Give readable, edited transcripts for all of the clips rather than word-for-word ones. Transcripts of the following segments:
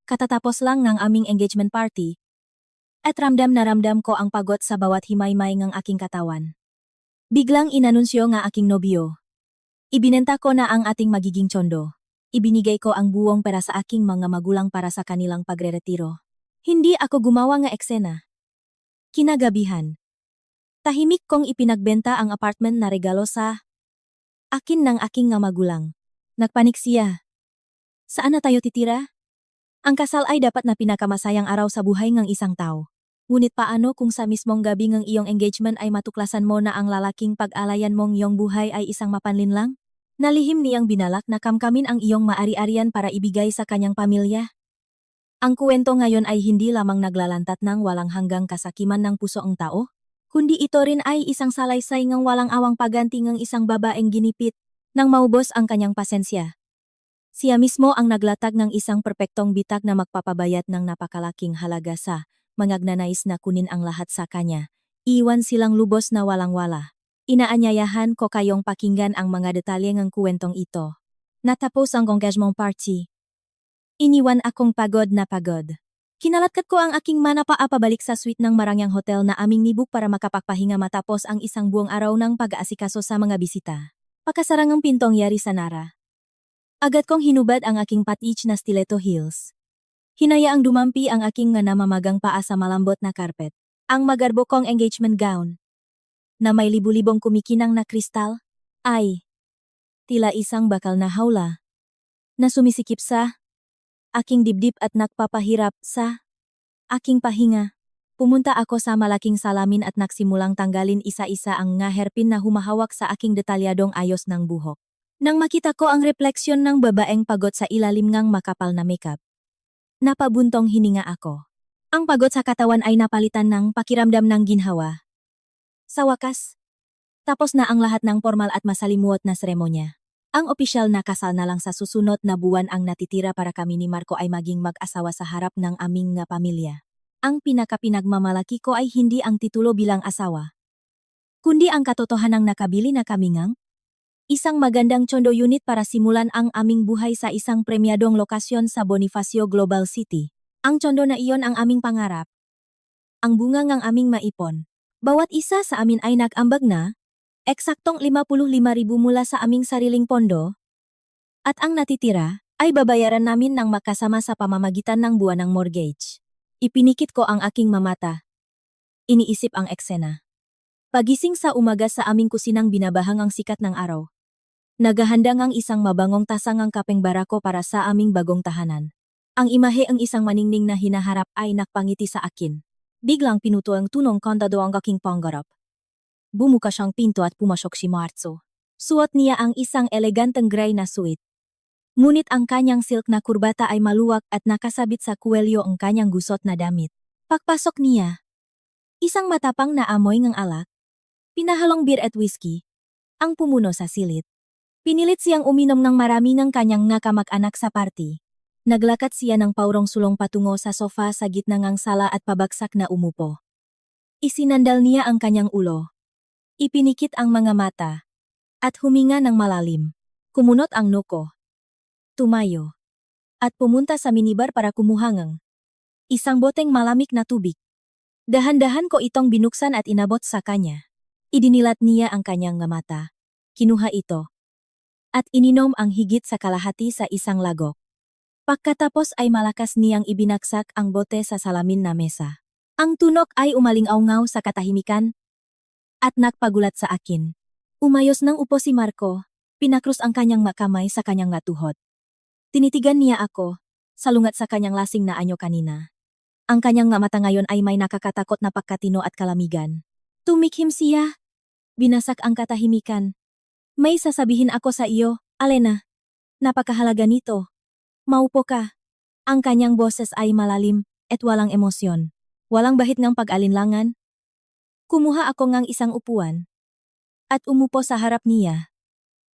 Katatapos lang ng aming engagement party, at ramdam na ramdam ko ang pagod sa bawat himaymay ng aking katawan. Biglang inanunsyo nga aking nobyo. Ibinenta ko na ang ating magiging tsondo. Ibinigay ko ang buong pera sa aking mga magulang para sa kanilang pagreretiro. Hindi ako gumawa nga eksena. Kinagabihan. Tahimik kong ipinagbenta ang apartment na regalo sa akin ng aking nga magulang. Nagpanik siya. Saan na tayo titira? Ang kasal ay dapat na pinakamasayang araw sa buhay ng isang tao. Ngunit paano kung sa mismong gabi ng iyong engagement ay matuklasan mo na ang lalaking pag-alayan mong iyong buhay ay isang mapanlin lang? Nalihim niyang binalak na kamkamin ang iyong maari-arian para ibigay sa kanyang pamilya. Ang kwento ngayon ay hindi lamang naglalantat ng walang hanggang kasakiman ng puso ang tao, kundi ito rin ay isang salaysay ng walang awang paganti ng isang babaeng ginipit nang maubos ang kanyang pasensya. Siya mismo ang naglatag ng isang perpektong bitag na magpapabayat ng napakalaking halaga sa mga nagnanais na kunin ang lahat sa kanya. Iwan silang lubos na walang-wala. Inaanyayahan ko kayong pakinggan ang mga detalye ng kwentong ito. Natapos ang engagement party. Iniwan akong pagod na pagod. Kinalatkat ko ang aking manapaa pabalik sa suite ng marangyang hotel na aming nibuk para makapagpahinga matapos ang isang buong araw ng pag-aasikaso sa mga bisita. Pakasarang ang pintong yari sa Nara. Agad kong hinubad ang aking patich na stiletto heels. Hinayaang dumampi ang aking nga namamagang paa sa malambot na karpet. Ang magarbo kong engagement gown, na may libu-libong kumikinang na kristal, ay tila isang bakal na hawla na sumisikip sa aking dibdib at nagpapahirap sa aking pahinga. Pumunta ako sa malaking salamin at nagsimulang tanggalin isa-isa ang nga herpin na humahawak sa aking detalyadong ayos ng buhok. Nang makita ko ang refleksyon ng babaeng pagod sa ilalim ng makapal na makeup, napabuntong hininga ako. Ang pagod sa katawan ay napalitan ng pakiramdam ng ginhawa. Sa wakas, tapos na ang lahat ng formal at masalimuot na seremonya. Ang opisyal na kasal na lang sa susunod na buwan ang natitira para kami ni Marco ay maging mag-asawa sa harap ng aming nga pamilya. Ang pinagmamalaki ko ay hindi ang titulo bilang asawa, kundi ang katotohanang nakabili na kami ngang isang magandang tsondo unit para simulan ang aming buhay sa isang premyadong lokasyon sa Bonifacio Global City. Ang tsondo na iyon ang aming pangarap. Ang bunga ng aming maipon. Bawat isa sa amin ay nag-ambag na, eksaktong 55,000 mula sa aming sariling pondo, at ang natitira ay babayaran namin ng makasama sa pamamagitan ng buwanang mortgage. Ipinikit ko ang aking mamata. Iniisip ang eksena. Pagising sa umaga sa aming kusinang binabahang ang sikat ng araw. Naghahanda ngang isang mabangong tasang ang kapeng barako para sa aming bagong tahanan. Ang imahe ang isang maningning na hinaharap ay nakpangiti sa akin. Biglang pinuto ang tunong kandado ang aking pangarap. Bumuka siyang pinto at pumasok si Marzo. Suot niya ang isang eleganteng gray na suit. Ngunit ang kanyang silk na kurbata ay maluwag at nakasabit sa kuwelyo ang kanyang gusot na damit. Pagpasok niya, isang matapang na amoy ng alak, pinahalong beer at whiskey, ang pumuno sa silid. Pinilit siyang uminom ng marami ng kanyang nakamag-anak sa party. Naglakat siya ng paurong sulong patungo sa sofa sa gitna ng sala at pabagsak na umupo. Isinandal niya ang kanyang ulo. Ipinikit ang mga mata. At huminga ng malalim. Kumunot ang noo. Tumayo. At pumunta sa minibar para kumuha ng isang boteng malamig na tubig. Dahan-dahan ko itong binuksan at inabot sa kanya. Idinilat niya ang kanyang mata. Kinuha ito. At ininom ang higit sa kalahati sa isang lagok. Pagkatapos ay malakas niyang ibinagsak ang bote sa salamin na mesa. Ang tunok ay umalingaw-ngaw sa katahimikan at nagpagulat sa akin. Umayos ng upo si Marco, pinakrus ang kanyang makamay sa kanyang tuhod. Tinitigan niya ako, salungat sa kanyang lasing na anyo kanina. Ang kanyang mata ngayon ay may nakakatakot na pagkatino at kalamigan. Tumikhim siya. Binasak ang katahimikan. May sasabihin ako sa iyo, Alena. Napakahalaga nito. Maupo ka. Ang kanyang boses ay malalim at walang emosyon. Walang bahid ng pag-alinlangan. Kumuha ako ng isang upuan at umupo sa harap niya.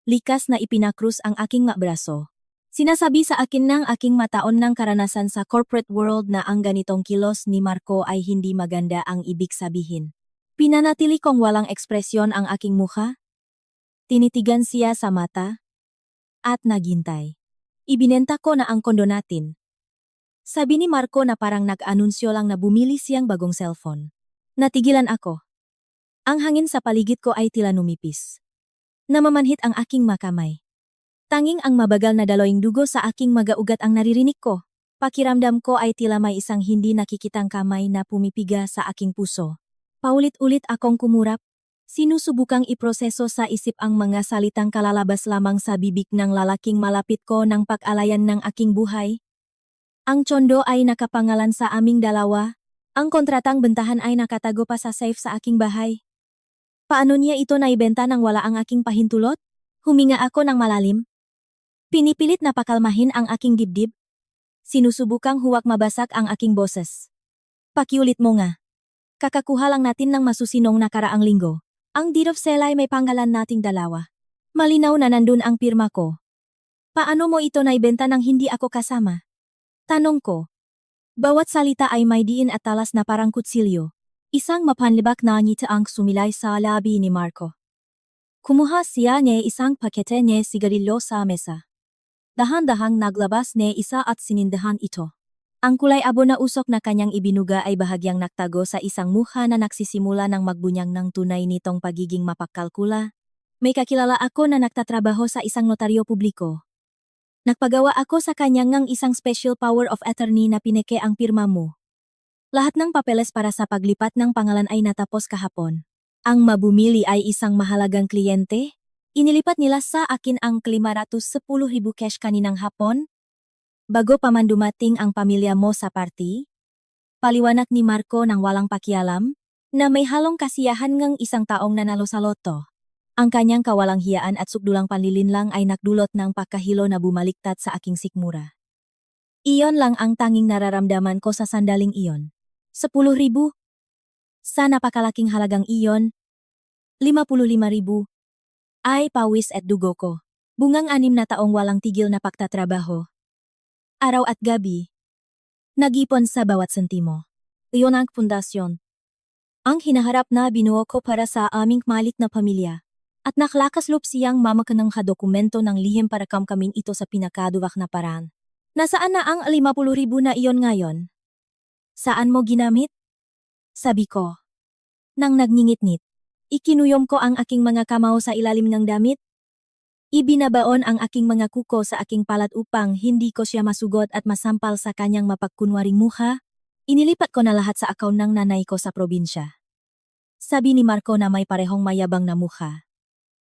Likas na ipinakrus ang aking braso. Sinasabi sa akin ng aking mataon ng karanasan sa corporate world na ang ganitong kilos ni Marco ay hindi maganda ang ibig sabihin. Pinanatili kong walang ekspresyon ang aking mukha. Tinitigan siya sa mata at naghintay. Ibinenta ko na ang kondo natin. Sabi ni Marco na parang nag-anunsyo lang na bumili siyang bagong cellphone. Natigilan ako. Ang hangin sa paligid ko ay tila numipis. Namamanhit ang aking makamay. Tanging ang mabagal na daloying dugo sa aking magaugat ang naririnig ko. Pakiramdam ko ay tila may isang hindi nakikitang kamay na pumipiga sa aking puso. Paulit-ulit akong kumurap. Sinusubukang iproseso sa isip ang mga salitang kalalabas lamang sa bibig ng lalaking malapit ko ng pag-alayan ng aking buhay. Ang tsondo ay nakapangalan sa aming dalawa. Ang kontratang bentahan ay nakatago pa sa safe sa aking bahay. Paano niya ito naibenta nang wala ang aking pahintulot? Huminga ako ng malalim. Pinipilit na pakalmahin ang aking dibdib. Sinusubukang huwag mabasak ang aking boses. Pakiulit mo nga. Kakakuha lang natin ng masusinong nakaraang linggo. Ang deed of sale ay may pangalan nating dalawa. Malinaw na nandun ang pirma ko. Paano mo ito naibenta nang hindi ako kasama? Tanong ko. Bawat salita ay may diin at talas na parang kutsilyo. Isang mapanlibak na ngiti ang sumilay sa labi ni Marco. Kumuha siya ng isang pakete ng sigarilyo sa mesa. Dahan-dahang naglabas ng isa at sinindahan ito. Ang kulay abo na usok na kanyang ibinuga ay bahagyang naktago sa isang mukha na nagsisimula ng magbunyag ng tunay nitong pagiging mapagkalkula. May kakilala ako na nagtatrabaho sa isang notaryo publiko. Nagpagawa ako sa kanya ng isang special power of attorney na pineke ang pirma mo. Lahat ng papeles para sa paglipat ng pangalan ay natapos kahapon. Ang mabumili ay isang mahalagang kliyente. Inilipat nila sa akin ang 510,000 cash kaninang hapon. Bago pa man dumating ang pamilya mo sa party, paliwanag ni Marco nang walang pakialam, na may halong kasiyahan ng isang taong nanalo sa loto. Ang kanyang kawalang hiyaan at sukdulang panlilinlang ay nakdulot ng pagkahilo na bumaliktad sa aking sikmura. Iyon lang ang tanging nararamdaman ko sa sandaling iyon. 10,000. Sa napakalaking halagang iyon, 55,000. Ay pawis at dugo ko. Bungang 6 na taong walang tigil na pagtatrabaho. Araw at gabi. Nag-ipon sa bawat sentimo. Iyon ang pundasyon. Ang hinaharap na binuo ko para sa aming malit na pamilya. At naklakaslop siyang mamakan ng dokumento ng lihim para kamkaming ito sa pinakaduwak na paraan. Nasaan na ang 50,000 na iyon ngayon? Saan mo ginamit? Sabi ko. Nang nagngingit-ngit, ikinuyom ko ang aking mga kamao sa ilalim ng damit. Ibinabaon ang aking mga kuko sa aking palat upang hindi ko siya masugot at masampal sa kanyang mapagkunwaring mukha. Inilipat ko na lahat sa account ng nanay ko sa probinsya. Sabi ni Marco na may parehong mayabang na mukha.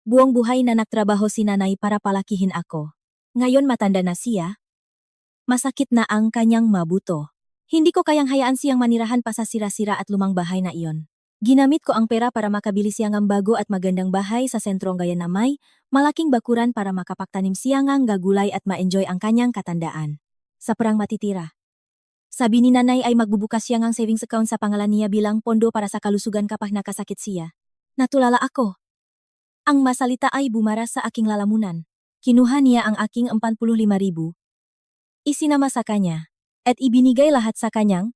Buong buhay na nagtrabaho si nanay para palakihin ako. Ngayon matanda na siya. Masakit na ang kanyang mabuto. Hindi ko kayang hayaan siyang manirahan pa sa sira-sira at lumang bahay na iyon. Ginamit ko ang pera para makabili siyang ang bago at magandang bahay sa sentrong gaya na may malaking bakuran para makapagtanim siyang ang gagulay at ma-enjoy ang kanyang katandaan. Sa perang matitira. Sabi ni nanay ay magbubukas siyang ang savings account sa pangalan niya bilang pondo para sa kalusugan kapag nakasakit siya. Natulala ako. Ang masalita ay bumara sa aking lalamunan. Kinuha niya ang aking 45,000. Isinama sa kanya. At ibinigay lahat sa kanyang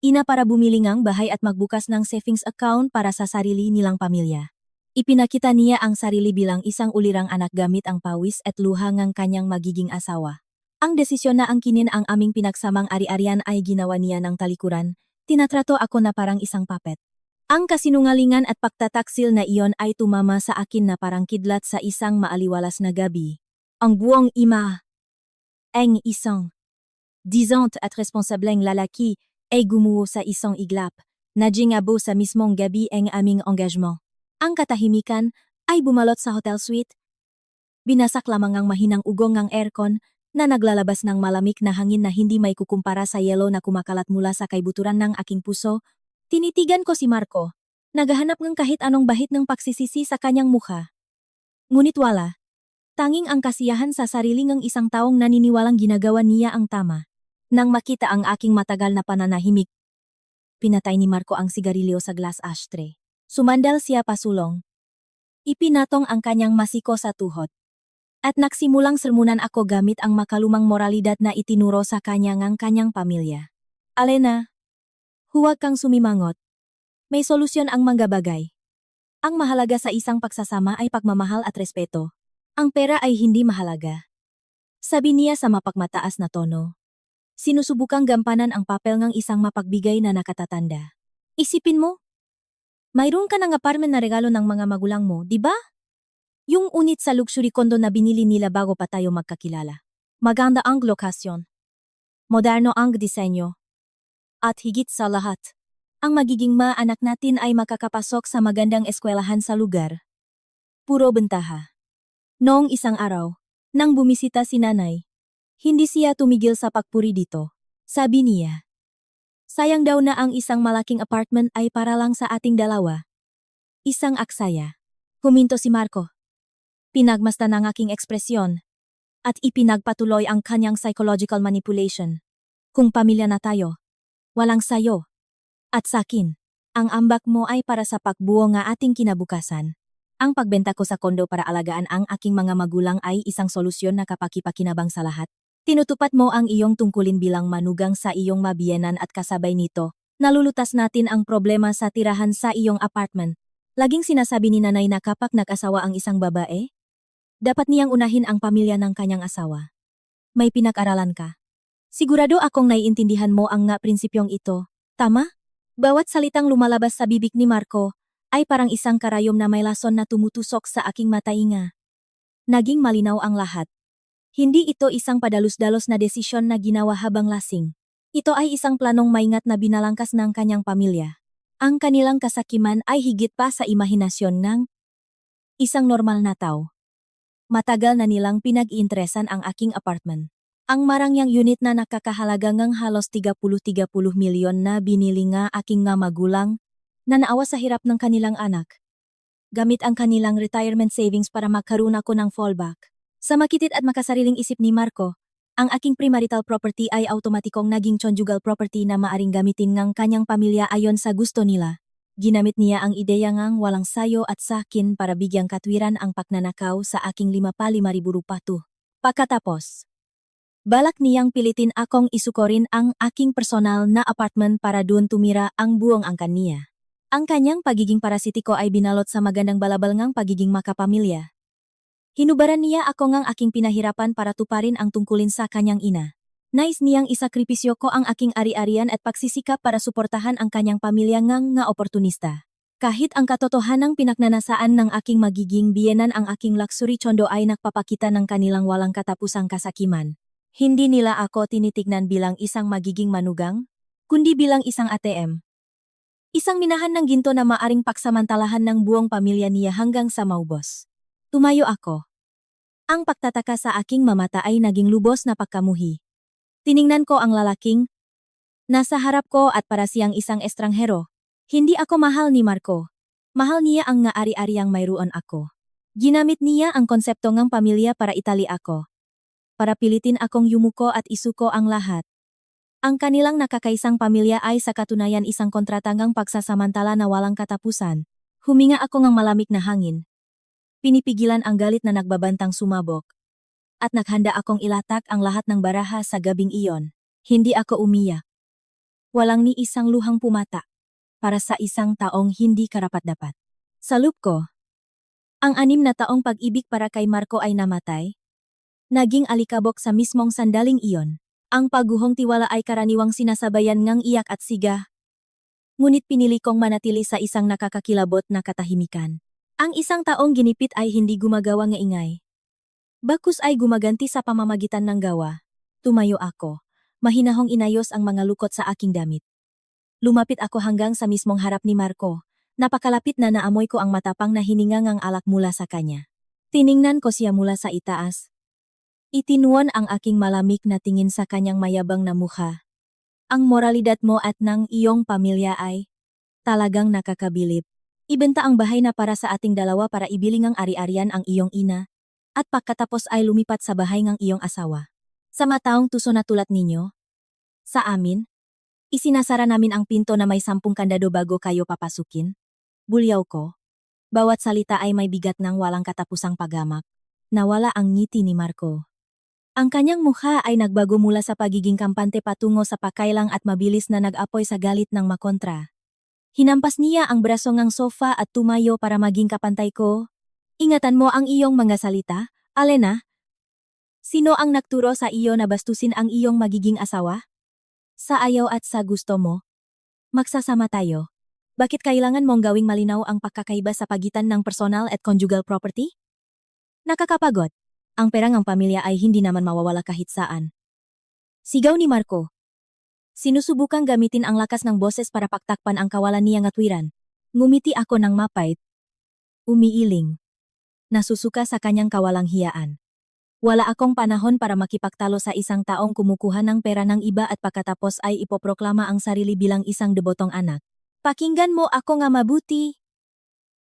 ina para bumili ng bahay at magbukas ng savings account para sa sarili nilang pamilya. Ipinakita niya ang sarili bilang isang ulirang anak gamit ang pawis at luha ng kanyang magiging asawa. Ang desisyon na angkinin ang aming pinagsamang ari-arian ay ginawa niya ng talikuran. Tinatrato ako na parang isang puppet. Ang kasinungalingan at pagtataksil na iyon ay tumama sa akin na parang kidlat sa isang maaliwalas na gabi. Ang buong ima. Ang isang disant at responsableng lalaki ay gumuho sa isang iglap. Nagjingabo sa mismong gabi ang aming engagement. Ang katahimikan ay bumalot sa hotel suite. Binasak lamang ang mahinang ugong ng aircon na naglalabas ng malamig na hangin na hindi may kukumpara sa yelo na kumakalat mula sa kaibuturan ng aking puso. Tinitigan ko si Marco. Naghahanap ng kahit anong bahid ng pagsisisi sa kanyang mukha. Ngunit wala. Tanging ang kasiyahan sa sarili ng isang taong naniniwalang ginagawa niya ang tama. Nang makita ang aking matagal na pananahimik, pinatay ni Marco ang sigarilyo sa glass ashtray. Sumandal siya pasulong. Ipinatong ang kanyang masiko sa tuhod. At nagsimulang sermunan ako gamit ang makalumang moralidad na itinuro sa kanya ng kanyang pamilya. Alena, huwag kang sumimangot. May solusyon ang mga bagay. Ang mahalaga sa isang pagsasama ay pagmamahal at respeto. Ang pera ay hindi mahalaga. Sabi niya sa mapagmataas na tono. Sinusubukang gampanan ang papel ng isang mapagbigay na nakatatanda. Isipin mo, mayroon ka ng apartment na regalo ng mga magulang mo, di ba? Yung unit sa luxury condo na binili nila bago pa tayo magkakilala. Maganda ang lokasyon. Moderno ang disenyo. At higit sa lahat, ang magiging anak natin ay makakapasok sa magandang eskwelahan sa lugar. Puro bentaha. Noong isang araw, nang bumisita si nanay, hindi siya tumigil sa pagpuri dito. Sabi niya, sayang daw na ang isang malaking apartment ay para lang sa ating dalawa. Isang aksaya. Huminto si Marco. Pinagmasdan ang aking ekspresyon at ipinagpatuloy ang kanyang psychological manipulation. Kung pamilya na tayo, walang sayo. At sakin, ang ambak mo ay para sa pagbuo ng ating kinabukasan. Ang pagbenta ko sa kondo para alagaan ang aking mga magulang ay isang solusyon na kapakipakinabang sa lahat. Tinutupad mo ang iyong tungkulin bilang manugang sa iyong mabiyenan at kasabay nito, nalulutas natin ang problema sa tirahan sa iyong apartment. Laging sinasabi ni nanay na kapag nag-asawa ang isang babae, dapat niyang unahin ang pamilya ng kanyang asawa. May pinag-aralan ka. Sigurado akong naiintindihan mo ang prinsipyong ito. Tama? Bawat salitang lumalabas sa bibig ni Marco ay parang isang karayom na may lason na tumutusok sa aking matainga. Naging malinaw ang lahat. Hindi ito isang padalus-dalos na desisyon na ginawa habang lasing. Ito ay isang planong maingat na binalangkas ng kanyang pamilya. Ang kanilang kasakiman ay higit pa sa imahinasyon ng isang normal na tao. Matagal na nilang pinag-iinteresan ang aking apartment. Ang marangyang unit na nakakahalaga ng halos 30 milyon na binili nga aking nga magulang na naawa sa hirap ng kanilang anak. Gamit ang kanilang retirement savings para magkaroon ako ng fallback. Sa makitid at makasariling isip ni Marco, ang aking premarital property ay automatikong naging conjugal property na maaring gamitin ng kanyang pamilya ayon sa gusto nila. Ginamit niya ang ideya ngang walang sayo at sakin para bigyang katwiran ang pagnanakaw sa aking 55,000 rupato. Pagkatapos, balak niyang pilitin akong isukorin ang aking personal na apartment para doon tumira ang buong angkan niya. Ang kanyang pagiging parasitiko ay binalot sa magandang balabal ngang pagiging makapamilya. Hinubaran niya ako ngang aking pinahirapan para tuparin ang tungkulin sa kanyang ina. Nais niyang isakripisyo ko ang aking ari-arian at pagsisikap para suportahan ang kanyang pamilya ngang nga oportunista. Kahit ang katotohanang pinagnanasaan ng aking magiging biyenan ang aking luxury condo ay nagpapakita ng kanilang walang katapusang kasakiman. Hindi nila ako tinitignan bilang isang magiging manugang, kundi bilang isang ATM. Isang minahan ng ginto na maaring paksamantalahan ng buong pamilya niya hanggang sa maubos. Tumayo ako. Ang pagtataka sa aking mamata ay naging lubos na pagkamuhi. Tiningnan ko ang lalaking nasa harap ko at para siyang isang estranghero. Hindi ako mahal ni Marco. Mahal niya ang nga ari-ariang mayroon ako. Ginamit niya ang konsepto ng pamilya para itali ako. Para pilitin akong yumuko at isuko ang lahat. Ang kanilang nakakaisang pamilya ay sa katunayan isang kontratangang pagsasamantala na walang katapusan. Huminga ako ng malamig na hangin. Pinipigilan ang galit na nagbabantang sumabok. At naghanda akong ilatak ang lahat ng baraha sa gabing iyon. Hindi ako umiyak. Walang ni isang luhang pumata. Para sa isang taong hindi karapat-dapat. Sa loop ko, ang 6 na taong pag-ibig para kay Marco ay namatay. Naging alikabok sa mismong sandaling iyon. Ang pagguhong tiwala ay karaniwang sinasabayan ngang iyak at siga. Ngunit pinili kong manatili sa isang nakakakilabot na katahimikan. Ang isang taong ginipit ay hindi gumagawa ng ingay. Bakus ay gumaganti sa pamamagitan ng gawa. Tumayo ako. Mahinahong inayos ang mga lukot sa aking damit. Lumapit ako hanggang sa mismong harap ni Marco. Napakalapit na naamoy ko ang matapang na hininga ng alak mula sa kanya. Tiningnan ko siya mula sa itaas. Itinuon ang aking malamig na tingin sa kanyang mayabang na mukha. Ang moralidad mo at ng iyong pamilya ay talagang nakakabilib. Ibenta ang bahay na para sa ating dalawa para ibili ng ari-arian ang iyong ina, at pagkatapos ay lumipat sa bahay ng iyong asawa. Sa mataong tuso na tulad ninyo, sa amin, isinasara namin ang pinto na may 10 kandado bago kayo papasukin. Bulyaw ko. Bawat salita ay may bigat ng walang katapusang paghamak. Nawala ang ngiti ni Marco. Ang kanyang mukha ay nagbago mula sa pagiging kampante patungo sa pakailang at mabilis na nag-apoy sa galit ng makontra. Hinampas niya ang braso ng sofa at tumayo para maging kapantay ko. Ingatan mo ang iyong mga salita, Alena. Sino ang nagturo sa iyo na bastusin ang iyong magiging asawa? Sa ayaw at sa gusto mo, magsasama tayo. Bakit kailangan mong gawing malinaw ang pagkakaiba sa pagitan ng personal at conjugal property? Nakakapagod. Ang perang ang pamilya ay hindi naman mawawala kahit saan. Sigaw ni Marco. Sinusubukang gamitin ang lakas ng boses para paktakpan ang kawalan niyang atwiran. Ngumiti ako ng mapait. Umiiling. Nasusuka sa kanyang kawalang hiyaan. Wala akong panahon para makipagtalo sa isang taong kumukuha ng pera ng iba at pagkatapos ay ipoproklama ang sarili bilang isang debotong anak. Pakinggan mo ako nga mabuti.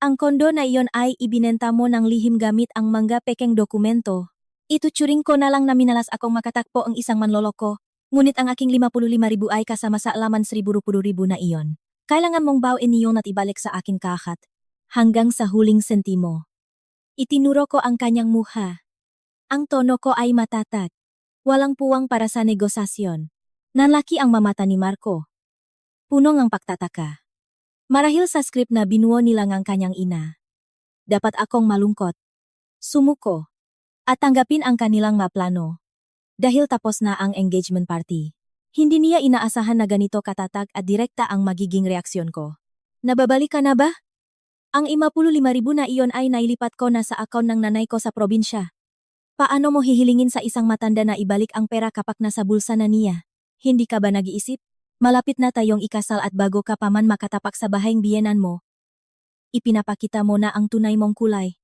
Ang kondo na iyon ay ibinenta mo ng lihim gamit ang mga pekeng dokumento. Ituturing ko na lang na minalas akong makatakpo ang isang manloloko, ngunit ang aking 55,000 ay kasama sa alaman 1,000 na iyon. Kailangan mong bawin niyon at ibalik sa akin kahat. Hanggang sa huling sentimo. Itinuro ko ang kanyang muha. Ang tono ko ay matatag. Walang puwang para sa negosasyon. Nalaki ang mamata ni Marco. Punong ang pagtataka. Marahil sa script na binuo nila ng kanyang ina. Dapat akong malungkot. Sumuko. At tanggapin ang kanilang maplano. Dahil tapos na ang engagement party. Hindi niya inaasahan na ganito katatag at direkta ang magiging reaksyon ko. Nababalik ka na ba? Ang 55,000 na iyon ay nailipat ko na sa account ng nanay ko sa probinsya. Paano mo hihilingin sa isang matanda na ibalik ang pera kapag nasa bulsa na niya? Hindi ka ba nag-iisip? Malapit na tayong ikasal at bago ka pa man makatapak sa bahayang biyenan mo, ipinapakita mo na ang tunay mong kulay.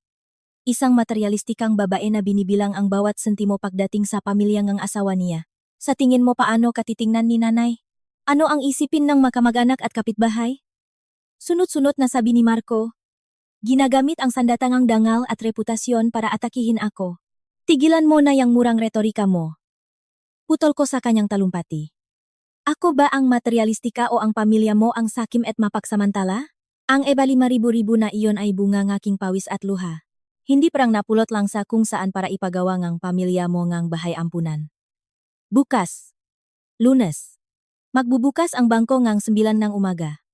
Isang materialistikang babae na binibilang ang bawat sentimo pagdating sa pamilyang ang asawa niya. Sa tingin mo paano katitingnan ni nanay? Ano ang isipin ng makamag-anak at kapitbahay? Sunod-sunod na sabi ni Marco. Ginagamit ang sandatangang dangal at reputasyon para atakihin ako. Tigilan mo na yang murang retorika mo. Putol ko sa kanyang talumpati. Ako ba ang materialistika o ang pamilya mo ang sakim at mapagsamantala? Ang 55,000 na iyon ay bunga ngaking pawis at luha. Hindi parang napulot lang sa kung saan para ipagawa ngang pamilya mo ngang bahay ampunan. Bukas. Lunes. Magbubukas ang bangko ngang 9 ng umaga.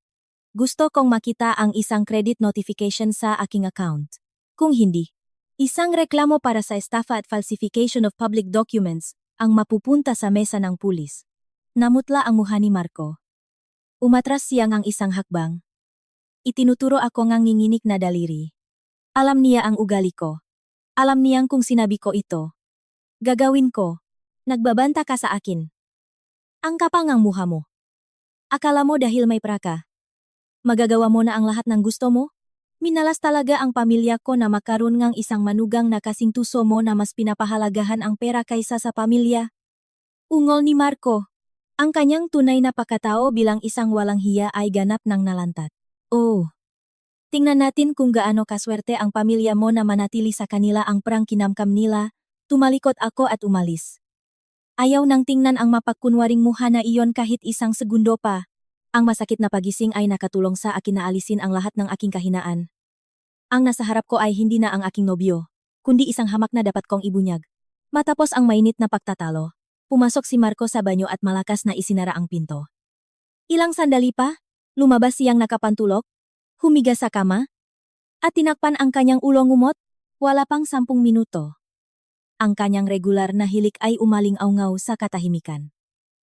Gusto kong makita ang isang credit notification sa aking account. Kung hindi, isang reklamo para sa estafa at falsification of public documents ang mapupunta sa mesa ng pulis. Namutla ang mukha ni Marco. Umatras siyang ang isang hakbang. Itinuturo ako ngang nginginig na daliri. Alam niya ang ugali ko. Alam niyang kung sinabi ko ito. Gagawin ko. Nagbabanta ka sa akin. Ang kapal ngang mukha mo. Akala mo dahil may praka, magagawa mo na ang lahat ng gusto mo? Minalas talaga ang pamilya ko na makaroon ngang isang manugang na kasing tuso mo na mas pinapahalagahan ang pera kaysa sa pamilya. Ungol ni Marco. Ang kanyang tunay na pagkatao bilang isang walang hiya ay ganap ng nalantat. Oh. Tingnan natin kung gaano kaswerte ang pamilya mo na manatili sa kanila ang perang kinamkam nila. Tumalikot ako at umalis. Ayaw nang tingnan ang mapagkunwaring mukha na iyon kahit isang segundo pa. Ang masakit na pagising ay nakatulong sa akin na alisin ang lahat ng aking kahinaan. Ang nasa harap ko ay hindi na ang aking nobyo, kundi isang hamak na dapat kong ibunyag. Matapos ang mainit na pagtatalo, pumasok si Marco sa banyo at malakas na isinara ang pinto. Ilang sandali pa, lumabas siyang nakapantulok, humiga sa kama, at tinakpan ang kanyang ulo ngumot, wala pang 10 minuto. Ang kanyang regular na hilik ay umaling-awngaw sa katahimikan.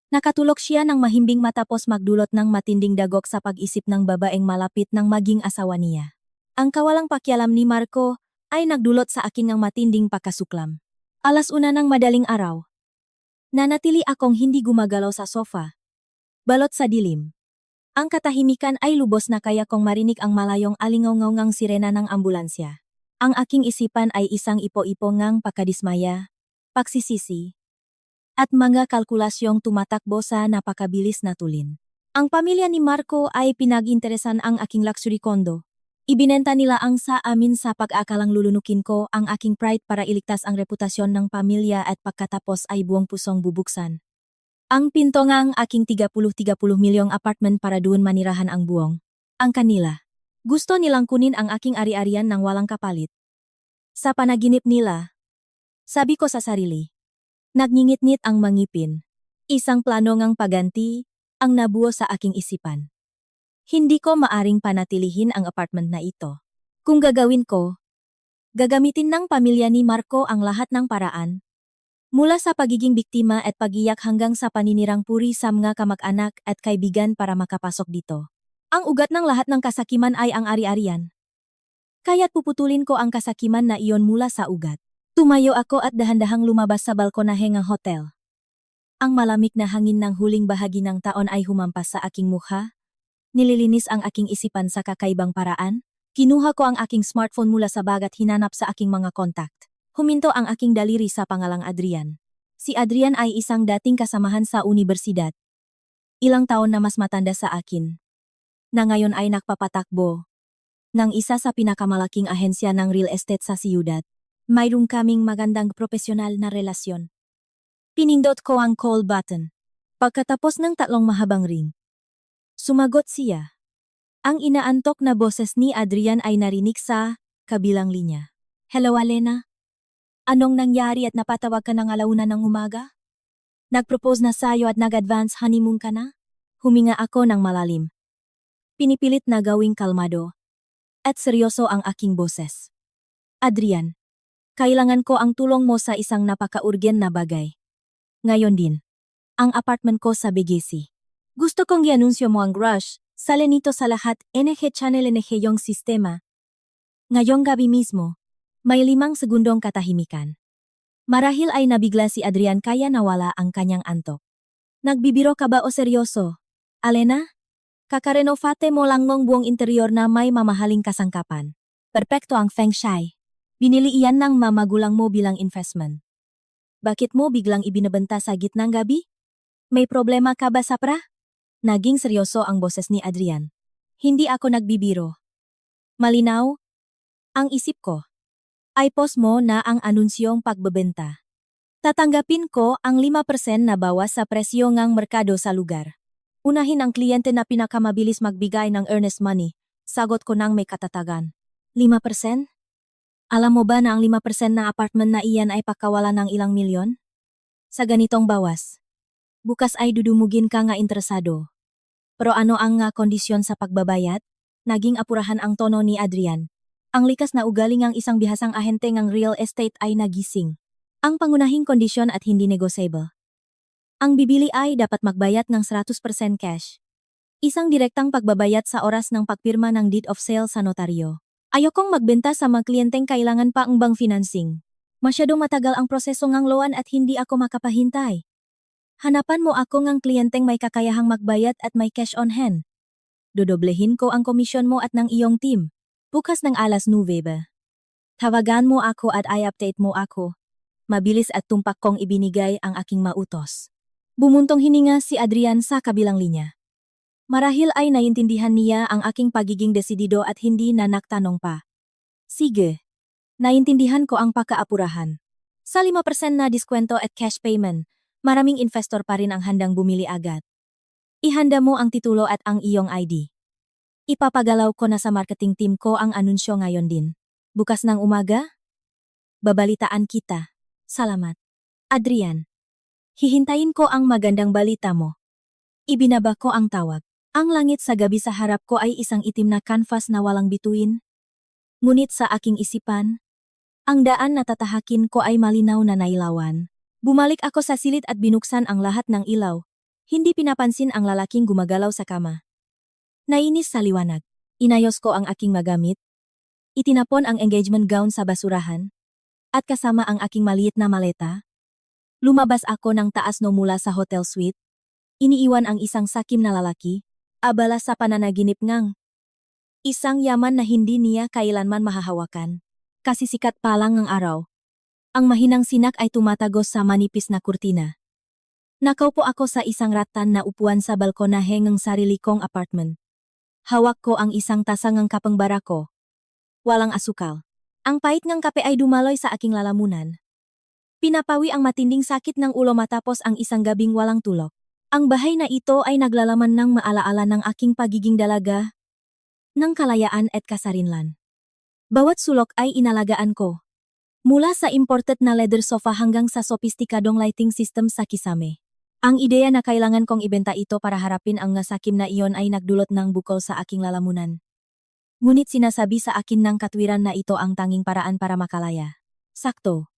Nakatulog siya ng mahimbing matapos magdulot ng matinding dagok sa pag-isip ng babaeng malapit ng maging asawa niya. Ang kawalang pakialam ni Marco ay nagdulot sa akin ng matinding pakasuklam. 1:00 ng madaling araw. Nanatili akong hindi gumagalaw sa sofa. Balot sa dilim. Ang katahimikan ay lubos na kaya kong marinig ang malayong alingaw-ngang sirena ng ambulansya. Ang aking isipan ay isang ipo-ipo ngang pakadismaya, pagsisisi, at mga kalkulasyong tumatakbo sa napakabilis na tulin. Ang pamilya ni Marco ay pinag-interesan ang aking luxury condo. Ibinenta nila ang sa amin sa pag-akalang lulunukin ko ang aking pride para iligtas ang reputasyon ng pamilya at pagkatapos ay buong pusong bubuksan. Ang pinto ngang aking 30 milyong apartment para doon manirahan ang buong. Ang kanila. Gusto nilang kunin ang aking ari-arian ng walang kapalit. Sa panaginip nila, sabi ko sa sarili. Nagngingit-ngit ang mangipin. Isang plano ngang paganti ang nabuo sa aking isipan. Hindi ko maaring panatilihin ang apartment na ito. Kung gagawin ko, gagamitin ng pamilya ni Marco ang lahat ng paraan Mula sa pagiging biktima at pagiyak hanggang sa paninirang puri sa mga kamag-anak at kaibigan para makapasok dito. Ang ugat ng lahat ng kasakiman ay ang ari-arian. Kaya't puputulin ko ang kasakiman na iyon mula sa ugat. Tumayo ako at dahan-dahang lumabas sa balkonahe ng hotel. Ang malamig na hangin ng huling bahagi ng taon ay humampas sa aking mukha. Nililinis ang aking isipan sa kakaibang paraan. Kinuha ko ang aking smartphone mula sa bag at hinanap sa aking mga contact. Huminto ang aking daliri sa pangalang Adrian. Si Adrian ay isang dating kasamahan sa universidad. Ilang taon na mas matanda sa akin. Na ngayon ay nagpapatakbo ng isa sa pinakamalaking ahensya ng real estate sa siyudad. Mayroon kaming magandang profesional na relasyon. Pinindot ko ang call button. Pagkatapos ng 3 mahabang ring, sumagot siya. Ang inaantok na boses ni Adrian ay narinig sa kabilang linya. Hello Alena? Anong nangyari at napatawag ka ng 1:00 ng umaga? Nag-propose na sayo at nag-advance honeymoon ka na? Huminga ako ng malalim. Pinipilit na gawing kalmado. At seryoso ang aking boses. Adrian, kailangan ko ang tulong mo sa isang napaka-urgent na bagay. Ngayon din. Ang apartment ko sa BGC. Gusto kong i-anunsyo mo ang rush. Sale nito sa lahat NG Channel NG yung sistema. Ngayong gabi mismo. May 5 segundong katahimikan. Marahil ay nabigla si Adrian kaya nawala ang kanyang antok. Nagbibiro ka ba o seryoso? Alena? Kakarenovate mo lang ng buong interior na may mamahaling kasangkapan. Perpekto ang feng shui. Binili iyan ng mamagulang mo bilang investment. Bakit mo biglang ibinabenta sa gitnang gabi? May problema ka ba sa pra? Naging seryoso ang boses ni Adrian. Hindi ako nagbibiro. Malinaw? Ang isip ko. Ay post mo na ang anunsyong pagbebenta. Tatanggapin ko ang 5% na bawas sa presyo ng merkado sa lugar. Unahin ang kliyente na pinakamabilis magbigay ng earnest money. Sagot ko nang may katatagan. 5%? Alam mo ba na ang 5% na apartment na iyan ay pakawala ng ilang milyon? Sa ganitong bawas. Bukas ay dudumugin ka nga interesado. Pero ano ang nga kondisyon sa pagbabayad? Naging apurahan ang tono ni Adrian. Ang likas na ugali ng isang bihasang ahente ng real estate ay nagising. Ang pangunahing kondisyon at hindi negotiable. Ang bibili ay dapat magbayad ng 100% cash. Isang direktang pagbabayad sa oras ng pagpirma ng deed of sale sa notaryo. Ayokong magbenta sa mga kliyenteng kailangan pa ang bank financing. Masyadong matagal ang proseso ng loan at hindi ako makapahintay. Hanapan mo ako ng kliyenteng may kakayahang magbayad at may cash on hand. Dodoblehin ko ang komisyon mo at ng iyong team. Bukas ng 9:00 ba? Tawagan mo ako at i-update mo ako. Mabilis at tumpak kong ibinigay ang aking mautos. Bumuntong hininga si Adrian sa kabilang linya. Marahil ay naiintindihan niya ang aking pagiging desidido at hindi na nagtanong pa. Sige. Naiintindihan ko ang pagkaapurahan. Sa 5% na diskwento at cash payment, maraming investor pa rin ang handang bumili agad. Ihanda mo ang titulo at ang iyong ID. Ipapagalaw ko na sa marketing team ko ang anunsyo ngayon din. Bukas ng umaga? Babalitaan kita. Salamat. Adrian. Hihintayin ko ang magandang balita mo. Ibinaba ko ang tawag. Ang langit sa gabi sa harap ko ay isang itim na canvas na walang bituin. Ngunit sa aking isipan, ang daan na tatahakin ko ay malinaw na nailawan. Bumalik ako sa silid at binuksan ang lahat ng ilaw. Hindi pinapansin ang lalaking gumagalaw sa kama. Nainis sa liwanag. Inayos ko ang aking magamit. Itinapon ang engagement gown sa basurahan. At kasama ang aking maliit na maleta. Lumabas ako ng taas no mula sa hotel suite. Iniiwan ang isang sakim na lalaki. Abala sa pananaginip ngang. Isang yaman na hindi niya kailanman mahahawakan. Kasi sikat pa lang ang araw. Ang mahinang sinak ay tumatagos sa manipis na kurtina. Nakaupo ako sa isang rattan na upuan sa balkonahe ng sarili kong apartment. Hawak ko ang isang tasa ng kapeng barako. Walang asukal. Ang pait ng kape ay dumaloy sa aking lalamunan. Pinapawi ang matinding sakit ng ulo matapos ang isang gabing walang tulog. Ang bahay na ito ay naglalaman ng maalaala ng aking pagiging dalaga, ng kalayaan at kasarinlan. Bawat sulok ay inalagaan ko. Mula sa imported na leather sofa hanggang sa sopistikadong lighting system sa kisame. Ang ideya na kailangan kong ibenta ito para harapin ang nasakim na iyon ay nagdulot ng bukol sa aking lalamunan. Ngunit sinasabi sa akin ng katwiran na ito ang tanging paraan para makalaya. Sakto.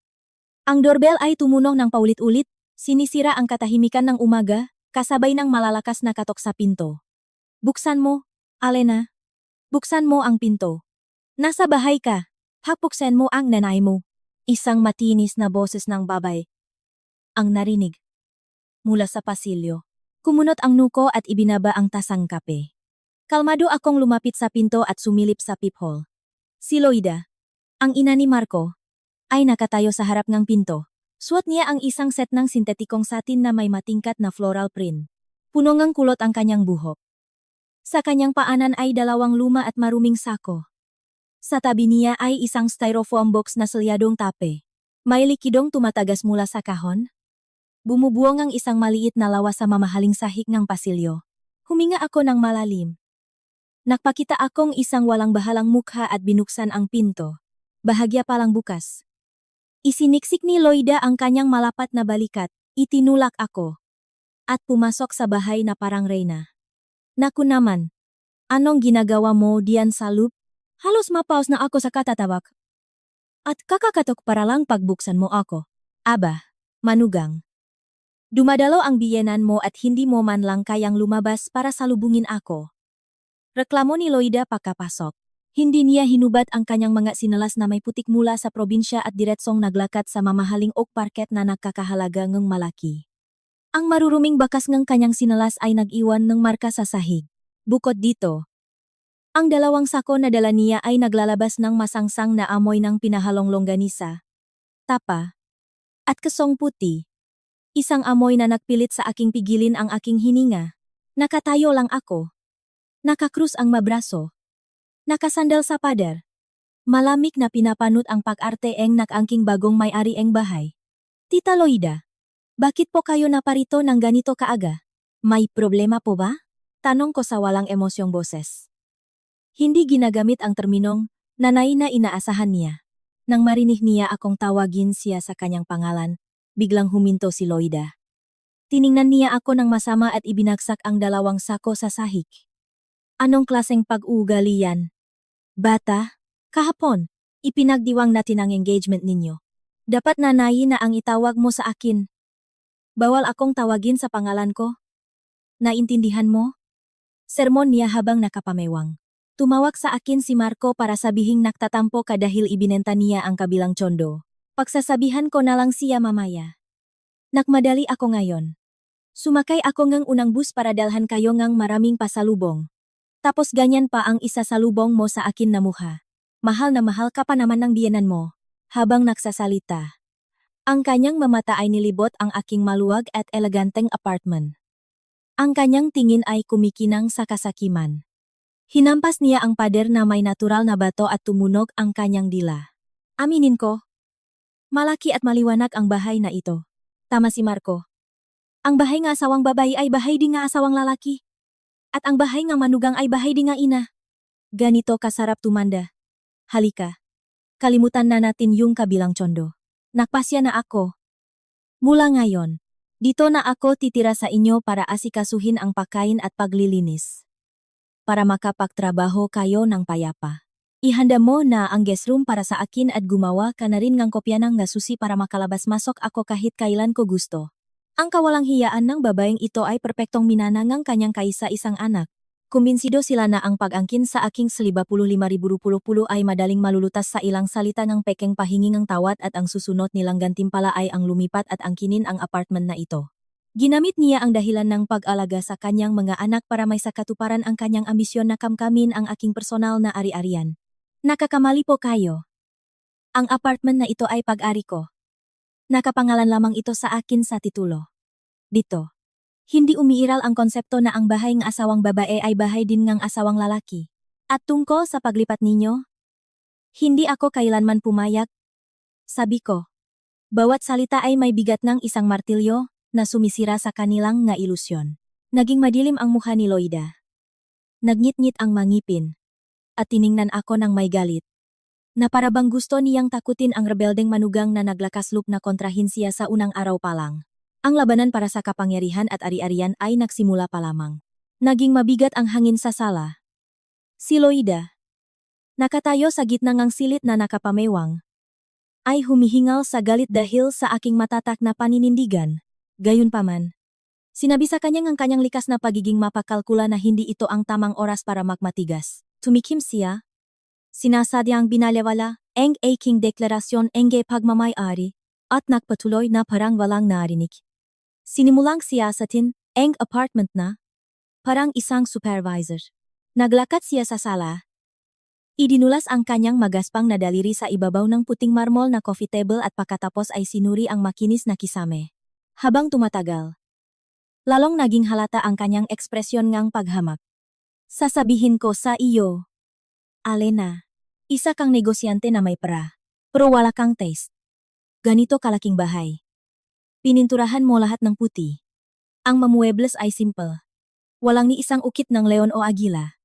Ang doorbell ay tumunog ng paulit-ulit, sinisira ang katahimikan ng umaga, kasabay ng malalakas na katok sa pinto. Buksan mo, Alena. Buksan mo ang pinto. Nasa bahay ka. Buksan mo ang nanay mo. Isang matinis na boses ng babae ang narinig mula sa pasilyo. Kumunot ang nuko at ibinaba ang tasang kape. Kalmado akong lumapit sa pinto at sumilip sa peephole. Si Loida, ang ina ni Marco, ay nakatayo sa harap ng pinto. Suot niya ang isang set ng sintetikong satin na may matingkat na floral print. Puno ngang kulot ang kanyang buhok. Sa kanyang paanan ay dalawang luma at maruming sako. Sa tabi niya ay isang styrofoam box na selyadong tape. May likidong tumatagas mula sa kahon. Bumubuong ang isang maliit na lawa sa mamahaling sahig ng pasilyo. Huminga ako ng malalim. Nakpakita akong isang walang bahalang mukha at binuksan ang pinto. Bahagya palang bukas. Isiniksik ni Loida ang kanyang malapat na balikat, itinulak ako. At pumasok sa bahay na parang reyna. Naku naman, anong ginagawa mo diyan sa loop? Halos mapaus na ako sa katatawag. At kakakatok para lang pagbuksan mo ako. Aba, manugang. Dumadalo ang biyenan mo at hindi mo man lang kayang lumabas para salubungin ako. Reklamo ni Loida pagkapasok. Hindi niya hinubad ang kanyang mga sinalas na may putik mula sa probinsya at diretsong naglakat sa mamahaling oak parket na nagkakahalaga ng malaki. Ang maruruming bakas ng kanyang sinalas ay nag-iwan ng marka sa sahig. Bukod dito, ang dalawang sako na dala niya ay naglalabas ng masangsang na amoy ng pinahalong longganisa, tapa, at kesong puti. Isang amoy na nagpilit sa aking pigilin ang aking hininga. Nakatayo lang ako. Nakakrus ang mabraso. Nakasandal sa pader. Malamig na pinapanot ang pag-arteeng nakangking bagong may-ari ang bahay. Tita Loida, bakit po kayo naparito ng ganito kaaga? May problema po ba? Tanong ko sa walang emosyong boses. Hindi ginagamit ang terminong nanay na inaasahan niya. Nang marinig niya akong tawagin siya sa kanyang pangalan, biglang huminto si Loida. Tiningnan niya ako ng masama at ibinagsak ang dalawang sako sa sahig. Anong klaseng pag-uugali yan? Bata, kahapon, ipinagdiwang natin ang engagement ninyo. Dapat nanay na ang itawag mo sa akin. Bawal akong tawagin sa pangalan ko. Naintindihan mo? Sermon niya habang nakapamewang. Tumawag sa akin si Marco para sabihing naktatampo ka dahil ibinenta niya ang kabilang tsondo. Pagsasabihan ko na lang siya mamaya. Nakmadali ako ngayon. Sumakay ako ngang unang bus para dalhan kayo ngang maraming pasalubong. Tapos ganyan pa ang isasalubong mo sa akin na mukha. Mahal na mahal ka pa naman ng biyenan mo. Habang nagsasalita, ang kanyang mamata ay nilibot ang aking maluwag at eleganteng apartment. Ang kanyang tingin ay kumikinang sa kasakiman. Hinampas niya ang pader na may natural na bato at tumunog ang kanyang dila. Aminin ko, malaki at maliwanag ang bahay na ito. Tama si Marco. Ang bahay nga asawang babae ay bahay din nga asawang lalaki. At ang bahay nga manugang ay bahay din nga ina. Ganito kasarap tumanda. Halika. Kalimutan na natin yung kabilang tsondo. Nakpasya na ako. Mula ngayon, dito na ako titira sa inyo para asikasuhin ang pagkain at paglilinis. Para makapagtrabaho kayo ng payapa. Ihanda mo na ang guest room para sa akin at gumawa ka na rin ng kopya ng nasusi para makalabas-masok ako kahit kailan ko gusto. Ang kawalang hiyaan ng babaeng ito ay perpektong minanangang kanyang kaisa-isang anak. Kumbinsido sila na ang pag-angkin sa aking 55,000 ay madaling malulutas sa ilang salita ng pekeng pahinging ang tawad at ang susunod nilang gantimpala ay ang lumipat at angkinin ang apartment na ito. Ginamit niya ang dahilan ng pag-alaga sa kanyang mga anak para may sakatuparan ang kanyang ambisyon na kamkamin ang aking personal na ari-arian. Nakakamali po kayo. Ang apartment na ito ay pag-ari ko. Nakapangalan lamang ito sa akin sa titulo. Dito, hindi umiiral ang konsepto na ang bahay ng asawang babae ay bahay din ng asawang lalaki. At tungkol sa paglipat ninyo, hindi ako kailanman pumayag. Sabi ko, bawat salita ay may bigat ng isang martilyo na sumisira sa kanilang nga ilusyon. Naging madilim ang mukha ni Loida. Nagngit-ngit ang mangipin. At tiningnan ako ng may galit. Na para bang gusto niyang takutin ang rebeldeng manugang na naglakasloob na kontrahin siya sa unang araw pa lang. Ang labanan para sa kapangyarihan at ari-arian ay nagsimula pa lamang. Naging mabigat ang hangin sa sala. Si Loida, nakatayo sa gitna ng silit na nakapamewang. ay humihingal sa galit dahil sa aking matatak na paninindigan. Gayunpaman, sinabi sa kanya ang kanyang likas na pagiging mapakalkula na hindi ito ang tamang oras para magmatigas. Tumikim siya. Sinasadyang binalewala ang aking deklarasyon enge pagmamayari at nagpatuloy na parang walang narinig. Sinimulang siyasatin ang apartment na parang isang supervisor. Naglakad siya sa sala. Idinulas ang kanyang magaspang na daliri sa ibabaw ng puting marmol na coffee table at pagkatapos ay sinuri ang makinis na kisame. Habang tumatagal, lalong naging halata ang kanyang ekspresyon ngang paghamak. Sasabihin ko sa iyo, Alena, isa kang negosyante na may pera, pero wala kang taste. Ganito kalaking bahay. Pininturahan mo lahat ng puti. Ang mamuebles ay simple. Walang ni isang ukit ng leon o agila.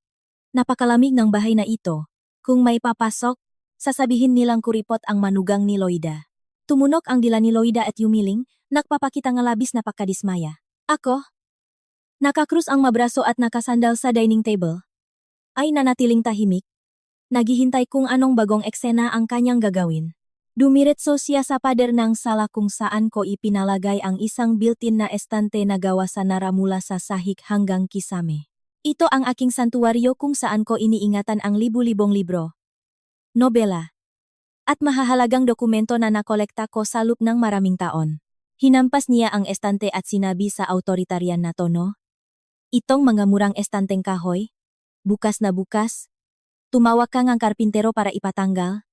Napakalamig ng bahay na ito. Kung may papasok, sasabihin nilang kuripot ang manugang ni Loida. Tumunok ang dila ni Loida at yumiling, nagpapakita ng labis na pagkadismaya. Ako? Nakakrus ang mabraso at nakasandal sa dining table. Ay nanatiling tahimik. Naghihintay kung anong bagong eksena ang kanyang gagawin. Dumiretso siya sa pader ng sala kung saan ko ipinalagay ang isang built-in na estante na gawa sa nara mula sa sahig hanggang kisame. Ito ang aking santuwaryo kung saan ko iniingatan ang libu-libong libro, nobela, at mahahalagang dokumento na nakolekta ko sa loob ng maraming taon. Hinampas niya ang estante at sinabi sa autoritaryan na tono, "Itong mga murang estanteng kahoy, bukas na bukas, tumawag ka ngang karpintero para ipatanggal.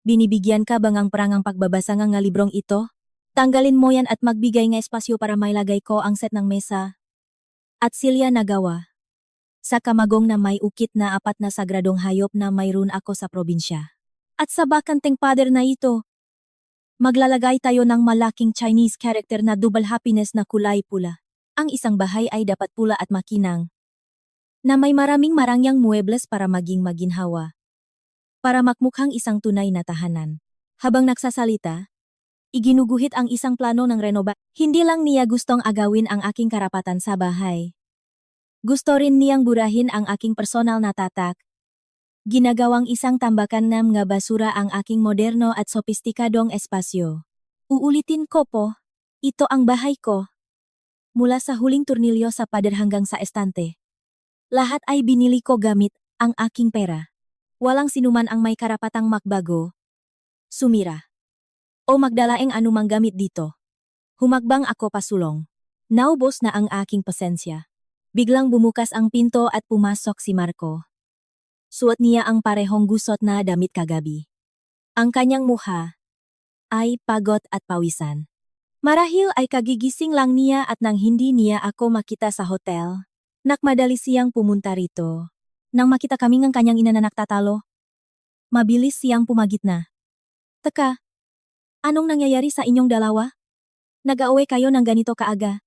Binibigyan ka ba ngang prangang pagbabasa nga librong ito? Tanggalin mo yan at magbigay nga espasyo para mailagay ko ang set ng mesa." At silya nagawa. Sa kamagong na may ukit na 4 na sagradong hayop na mayroon ako sa probinsya. At sa bakanteng pader na ito, maglalagay tayo ng malaking Chinese character na double happiness na kulay pula. Ang isang bahay ay dapat pula at makinang, na may maraming marangyang muebles para maging maginhawa. Para makmukhang isang tunay na tahanan. Habang nagsasalita, iginuguhit ang isang plano ng renova. Hindi lang niya gustong agawin ang aking karapatan sa bahay. Gusto rin niyang burahin ang aking personal na tatak. Ginagawang isang tambakan ng mga basura ang aking moderno at sopistikadong espasyo. Uulitin ko po, ito ang bahay ko. Mula sa huling turnilyo sa pader hanggang sa estante. Lahat ay binili ko gamit ang aking pera. Walang sinuman ang may karapatang makbago, sumira, o magdalaeng anumang gamit dito. Humakbang ako pasulong. Naubos na ang aking pasensya. Biglang bumukas ang pinto at pumasok si Marco. Suot niya ang parehong gusot na damit kagabi. Ang kanyang mukha ay pagod at pawisan. Marahil ay kagigising lang niya at nang hindi niya ako makita sa hotel, nakmadali siyang pumunta rito. Nang makita kaming ang kanyang ina na nagtatalo, mabilis siyang pumagitna. Teka, anong nangyayari sa inyong dalawa? Nag-auwi kayo ng ganito kaaga.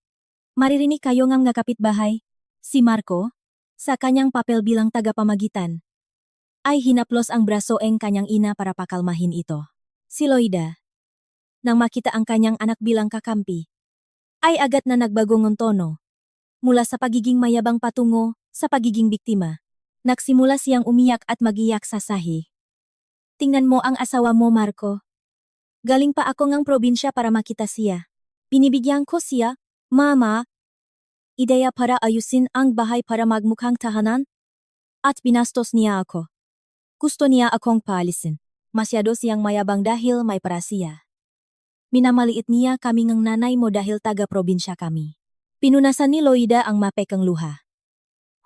Maririnig kayo ngang nga kapitbahay. Si Marco, sa kanyang papel bilang tagapamagitan, ay hinaplos ang braso ng kanyang ina para pakalmahin ito. Si Loida, nang makita ang kanyang anak bilang kakampi, ay agad na nagbago ng tono. Mula sa pagiging mayabang patungo sa pagiging biktima, nagsimula siyang umiyak at magiyak sa sahi. Tingnan mo ang asawa mo, Marco. Galing pa ako ngang probinsya para makita siya. Binibigyan ko siya, Mama, ideya para ayusin ang bahay para magmukhang tahanan? At binastos niya ako. Gusto niya akong paalisin. Masyado siyang mayabang dahil may para siya. Minamaliit niya kami ng nanay mo dahil taga-probinsya kami. Pinunasan ni Loida ang mapekang luha.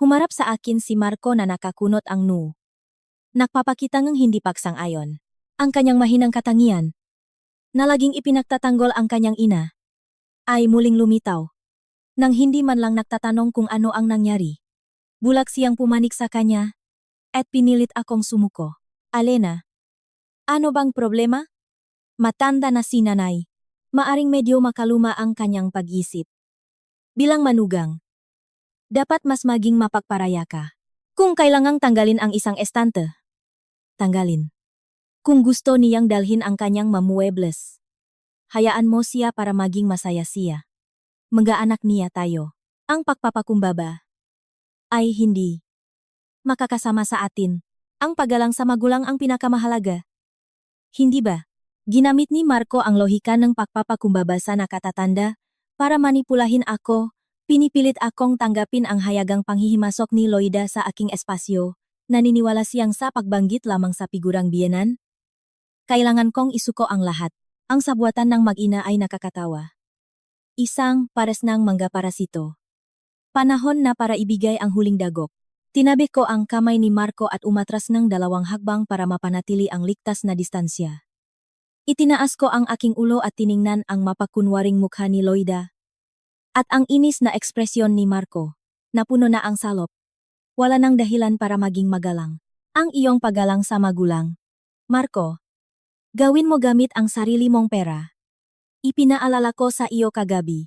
Humarap sa akin si Marco na nakakunot ang noo. Nagpapakita ng hindi pagsang-ayon. Ang kanyang mahinang katangian, na laging ipinagtatanggol ang kanyang ina, ay muling lumitaw. Nang hindi man lang nagtatanong kung ano ang nangyari. Bulag siyang pumanik sa kanya, at pinilit akong sumuko. Alena, ano bang problema? Matanda na si nanay. Maaring medyo makaluma ang kanyang pag-isip. Bilang manugang, dapat mas maging mapagparaya ka. Kung kailangang tanggalin ang isang estante, tanggalin. Kung gusto niyang dalhin ang kanyang mamuebles, hayaan mo siya para maging masaya siya. Mag-aanak niya tayo. Ang pagpapakumbaba ay hindi makakasama sa atin. Ang paggalang sa magulang ang pinakamahalaga. Hindi ba? Ginamit ni Marco ang lohika ng pagpapakumbaba sa nakatatanda para manipulahin ako. Pinipilit akong tanggapin ang hayagang panghihimasok ni Loida sa aking espasyo. Naniniwala siyang sa pagbanggit lamang sa figurang biyenan. Kailangan kong isuko ang lahat. Ang sabuatan ng mag-ina ay nakakatawa. Isang pares ng mangga parasito. Panahon na para ibigay ang huling dagok. Tinabi ko ang kamay ni Marco at umatras ng 2 hakbang para mapanatili ang ligtas na distansya. Itinaas ko ang aking ulo at tiningnan ang mapakunwaring mukha ni Loida. At ang inis na ekspresyon ni Marco. Napuno na ang salop. Wala nang dahilan para maging magalang. Ang iyong paggalang sa magulang. Marco, gawin mo gamit ang sarili mong pera. Ipinaalala ko sa iyo kagabi.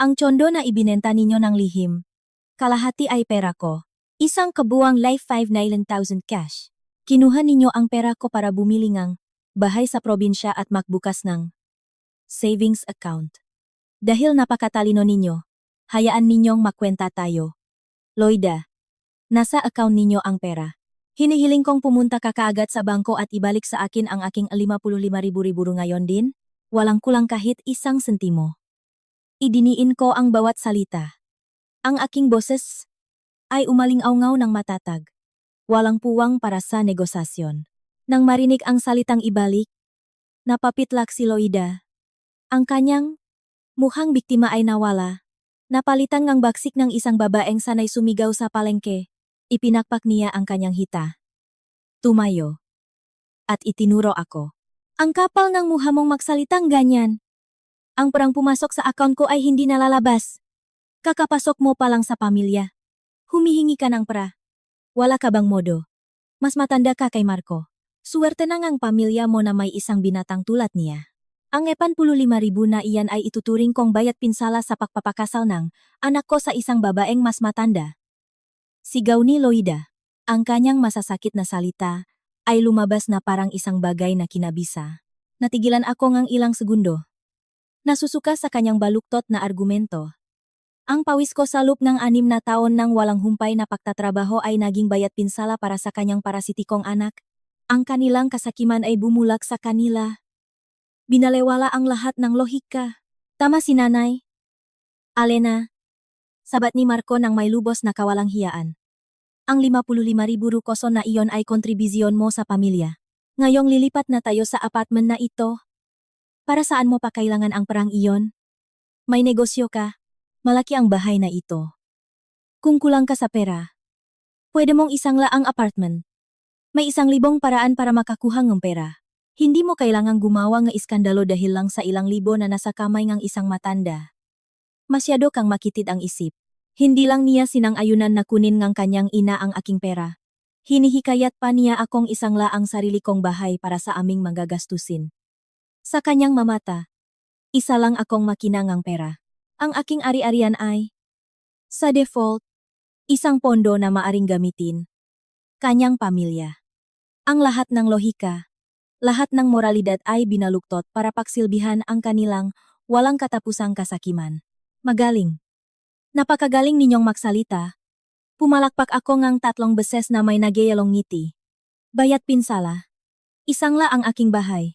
Ang tsondo na ibinenta ninyo ng lihim. Kalahati ay pera ko. Isang kabuwang life 5,900 cash. Kinuha ninyo ang pera ko para bumili ng bahay sa probinsya at magbukas ng savings account. Dahil napakatalino ninyo, hayaan ninyong makwenta tayo. Loida, nasa account ninyo ang pera. Hinihiling kong pumunta ka kaagad sa bangko at ibalik sa akin ang aking 55,000 ngayon din. Walang kulang kahit 1 sentimo. Idiniin ko ang bawat salita. Ang aking boses ay umaling-awngaw ng matatag. Walang puwang para sa negosasyon. Nang marinig ang salitang ibalik, napapitlak si Loida. Ang kanyang mukhang biktima ay nawala. Napalitan ngang baksik ng isang babaeng sanay sumigaw sa palengke. Ipinakpak niya ang kanyang hita. Tumayo. At itinuro ako. Ang kapal ng mukha mong magsalitang ganyan. Ang perang pumasok sa account ko ay hindi nalalabas. Kakapasok mo pa lang sa pamilya. Humihingi ka ng pera. Wala ka bang modo? Mas matanda ka kay Marco. Suwerte na ngang pamilya mo na may isang binatang tulad niya. Ang 85,000 na iyan ay ituturing kong bayad pinsala sa pagpapakasal ng anak ko sa isang babaeng mas matanda. Sigaw ni Loida. Ang kanyang masasakit na salita ay lumabas na parang isang bagay na kinabisa. Natigilan ako ngang ilang segundo. Nasusuka sa kanyang baluktot na argumento. Ang pawis ko sa loob ng 6 na taon ng walang humpay na pagtatrabaho ay naging bayad pinsala para sa kanyang parasitikong anak. Ang kanilang kasakiman ay bumulak sa kanila. Binalewala ang lahat ng lohika. Tama si nanay. Alena. Sabat ni Marco nang may lubos na kawalang hiyaan. Ang 55,000 rukoso na iyon ay kontribisyon mo sa pamilya. Ngayong lilipat na tayo sa apartment na ito. Para saan mo pa kailangan ang perang iyon? May negosyo ka. Malaki ang bahay na ito. Kung kulang ka sa pera, pwede mong isangla ang apartment. May 1,000 paraan para makakuha ng pera. Hindi mo kailangang gumawa ng iskandalo dahil lang sa ilang libo na nasa kamay ng isang matanda. Masyado kang makitid ang isip. Hindi lang niya sinang-ayunan na kunin ng kanyang ina ang aking pera. Hinihikayat pa niya akong isangla ang sarili kong bahay para sa aming magagastusin. Sa kanyang mamata, isa lang akong makinangang pera. Ang aking ari-arian ay, sa default, isang pondo na maaring gamitin. Kanyang pamilya. Ang lahat ng lohika, lahat ng moralidad ay binaluktot para paksilbihan ang kanilang walang katapusang kasakiman. Magaling. Napakagaling ninyong magsalita. Pumalakpak ako ngang 3 beses na may nagyayalong ngiti. Bayad pinsala. Isangla ang aking bahay.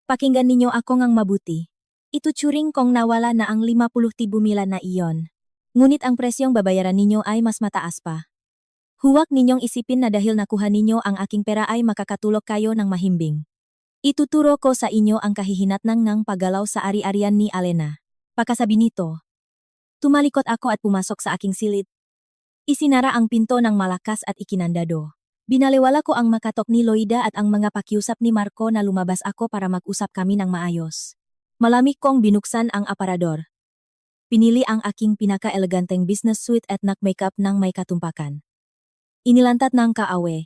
Pakinggan ninyo ako ngang mabuti. Ituturing kong nawala na ang 50,000 na iyon. Ngunit ang presyong babayaran ninyo ay mas mataas pa. Huwag ninyong isipin na dahil nakuha ninyo ang aking pera ay makakatulog kayo ng mahimbing. Ituturo ko sa inyo ang kahihinatnang ng paggalaw sa ari-arian ni Alena. Pagkasabi nito, tumalikot ako at pumasok sa aking silid. Isinara ang pinto ng malakas at ikinandado. Binaliwala ko ang makatok ni Loida at ang mga pakiusap ni Marco na lumabas ako para mag-usap kami ng maayos. Malamig kong binuksan ang aparador. Pinili ang aking pinaka-eleganteng business suit at nak-makeup ng may katumpakan. Inilantat ng kaawe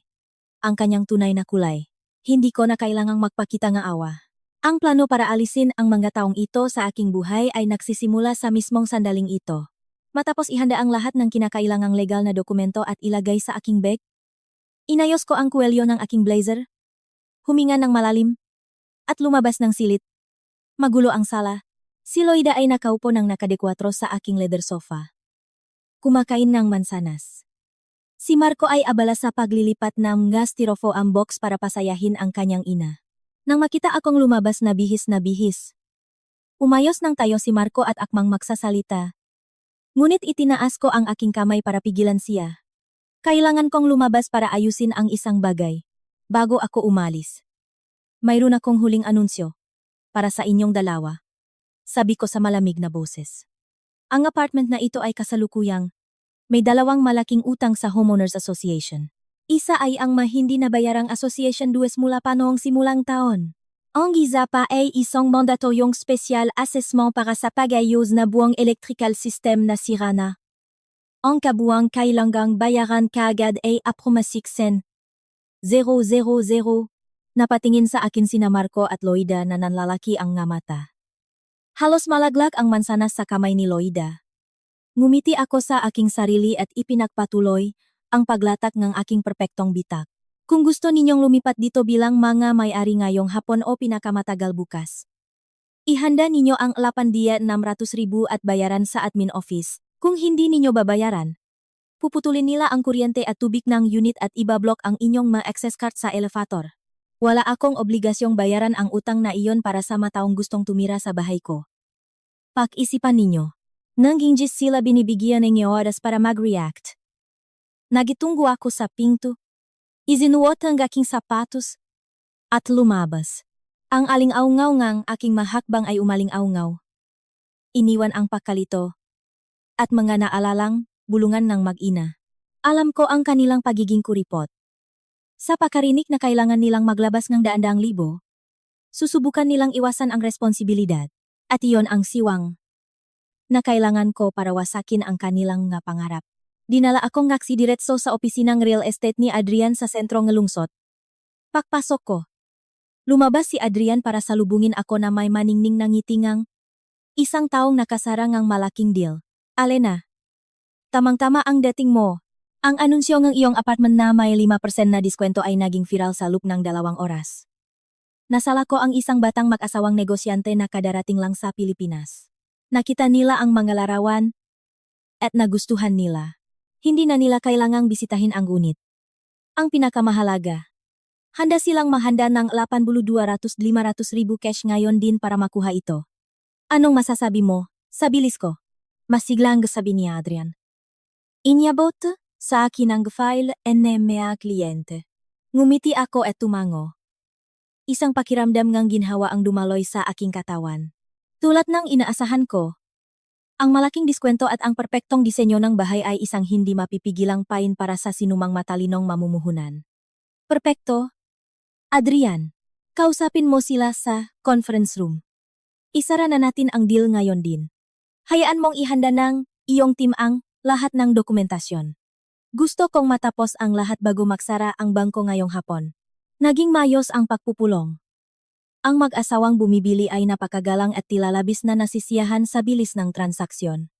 ang kanyang tunay na kulay. Hindi ko na kailangang magpakita ng awa. Ang plano para alisin ang mga taong ito sa aking buhay ay nagsisimula sa mismong sandaling ito. Matapos ihanda ang lahat ng kinakailangang legal na dokumento at ilagay sa aking bag, inayos ko ang kuwelyo ng aking blazer, huminga ng malalim, at lumabas ng silid. Magulo ang sala. Si Loida ay nakaupo ng nakadekwatro sa aking leather sofa. Kumakain ng mansanas. Si Marco ay abala sa paglilipat ng styrofoam box para pasayahin ang kanyang ina. Nang makita akong lumabas na bihis, umayos ng tayo si Marco at akmang magsasalita. Ngunit itinaas ko ang aking kamay para pigilan siya. Kailangan kong lumabas para ayusin ang isang bagay. Bago ako umalis. Mayroon akong huling anunsyo. Para sa inyong dalawa. Sabi ko sa malamig na boses. Ang apartment na ito ay kasalukuyang. May dalawang malaking utang sa Homeowners Association. Isa ay ang hindi nabayarang Association Dues mula pa noong simulang taon. Ang isa pa ay isang mandatoryong special assessment para sa pag-ayos na buong electrical system na sira na. Ang kabuang kailangang bayaran kaagad ay apromasiksen. 000. Napatingin sa akin sina Marco at Loida na nanlalaki ang nga mata. Halos malaglag ang mansanas sa kamay ni Loida. Ngumiti ako sa aking sarili at ipinagpatuloy ang paglatak ng aking perpektong bitak. Kung gusto ninyong lumipat dito bilang mga may-ari ngayong hapon o pinakamatagal bukas. Ihanda ninyo ang 8,600,000 at bayaran sa admin office. Kung hindi ninyo babayaran, puputulin nila ang kuryente at tubig ng unit at ibablock ang inyong mga access card sa elevator. Wala akong obligasyong bayaran ang utang na iyon para sa mataong gustong tumira sa bahay ko. Pag-isipan ninyo. Nang hindi sila binibigyan ng oras para mag-react. Nagitunggo ako sa pinto. Isinuot ang aking sapatos. At lumabas. Ang aling-aungaw ngang aking mahakbang ay umaling-aungaw. Iniwan ang pakalito. At mga naalalang bulungan ng mag-ina. Alam ko ang kanilang pagiging kuripot. Sa pakarinig na kailangan nilang maglabas ng daan-daang libo, susubukan nilang iwasan ang responsibilidad. At iyon ang siwang na kailangan ko para wasakin ang kanilang nga pangarap. Dinala akong ngaksi diretso sa opisinang real estate ni Adrian sa sentro ng lungsod. Pagpasok ko. Lumabas si Adrian para salubungin ako na may maningning na ngitingang. Isang taong nakasara ngang malaking deal. Alena. Tamang-tama ang dating mo. Ang anunsyo ng iyong apartment na may 5% na diskwento ay naging viral sa loob ng 2 oras. Nasala ko ang isang batang mag-asawang negosyante na kadarating lang sa Pilipinas. Nakita nila ang mga larawan at nagustuhan nila. Hindi na nila kailangang bisitahin ang unit. Ang pinakamahalaga. Handa silang mahanda ng 82,500,000 cash ngayon din para makuha ito. Anong masasabi mo? Sa bilis ko. Masiglang sabi ni Adrian. Inyabot sa akin ang file NMA kliyente. Ngumiti ako at tumango. Isang pakiramdam ngang ginhawa ang dumaloy sa aking katawan. Tulad ng inaasahan ko, ang malaking diskwento at ang perpektong disenyo ng bahay ay isang hindi mapipigilang pain para sa sinumang matalinong mamumuhunan. Perpekto? Adrian, kausapin mo sila sa conference room. Isara na natin ang deal ngayon din. Hayaan mong ihanda ng iyong team ang lahat ng dokumentasyon. Gusto kong matapos ang lahat bago magsara ang bangko ngayong hapon. Naging mayos ang pagpupulong. Ang mag-asawang bumibili ay napakagalang at tila labis na nasisiyahan sa bilis ng transaksyon.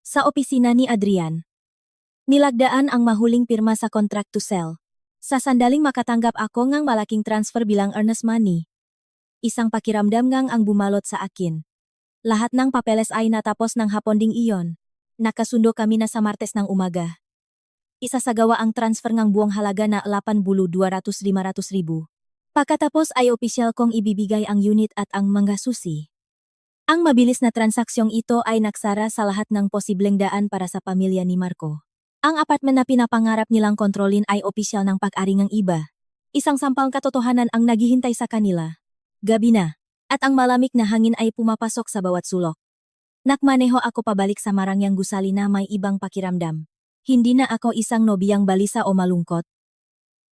Sa opisina ni Adrian, nilagdaan ang mahuling pirma sa contract to sell. Sa sandaling makatanggap ako ngang malaking transfer bilang earnest money. Isang pakiramdam ngang ang bumalot sa akin. Lahat ng papeles ay natapos ng hapon ding iyon. Nakasundo kami na sa Martes ng umaga. Isasagawa ang transfer ngang buong halaga na 82,500,000. Pagkatapos ay opisyal kong ibibigay ang unit at ang mga susi. Ang mabilis na transaksyong ito ay nagsara sa lahat ng posibleng daan para sa pamilya ni Marco. Ang apartment na pinapangarap nilang kontrolin ay opisyal ng pag-ari ng iba. Isang sampang katotohanan ang naghihintay sa kanila. Gabi na, at ang malamig na hangin ay pumapasok sa bawat sulok. Nakmaneho ako pabalik sa Marangyang gusali na may ibang pakiramdam. Hindi na ako isang nobiyang balisa o malungkot.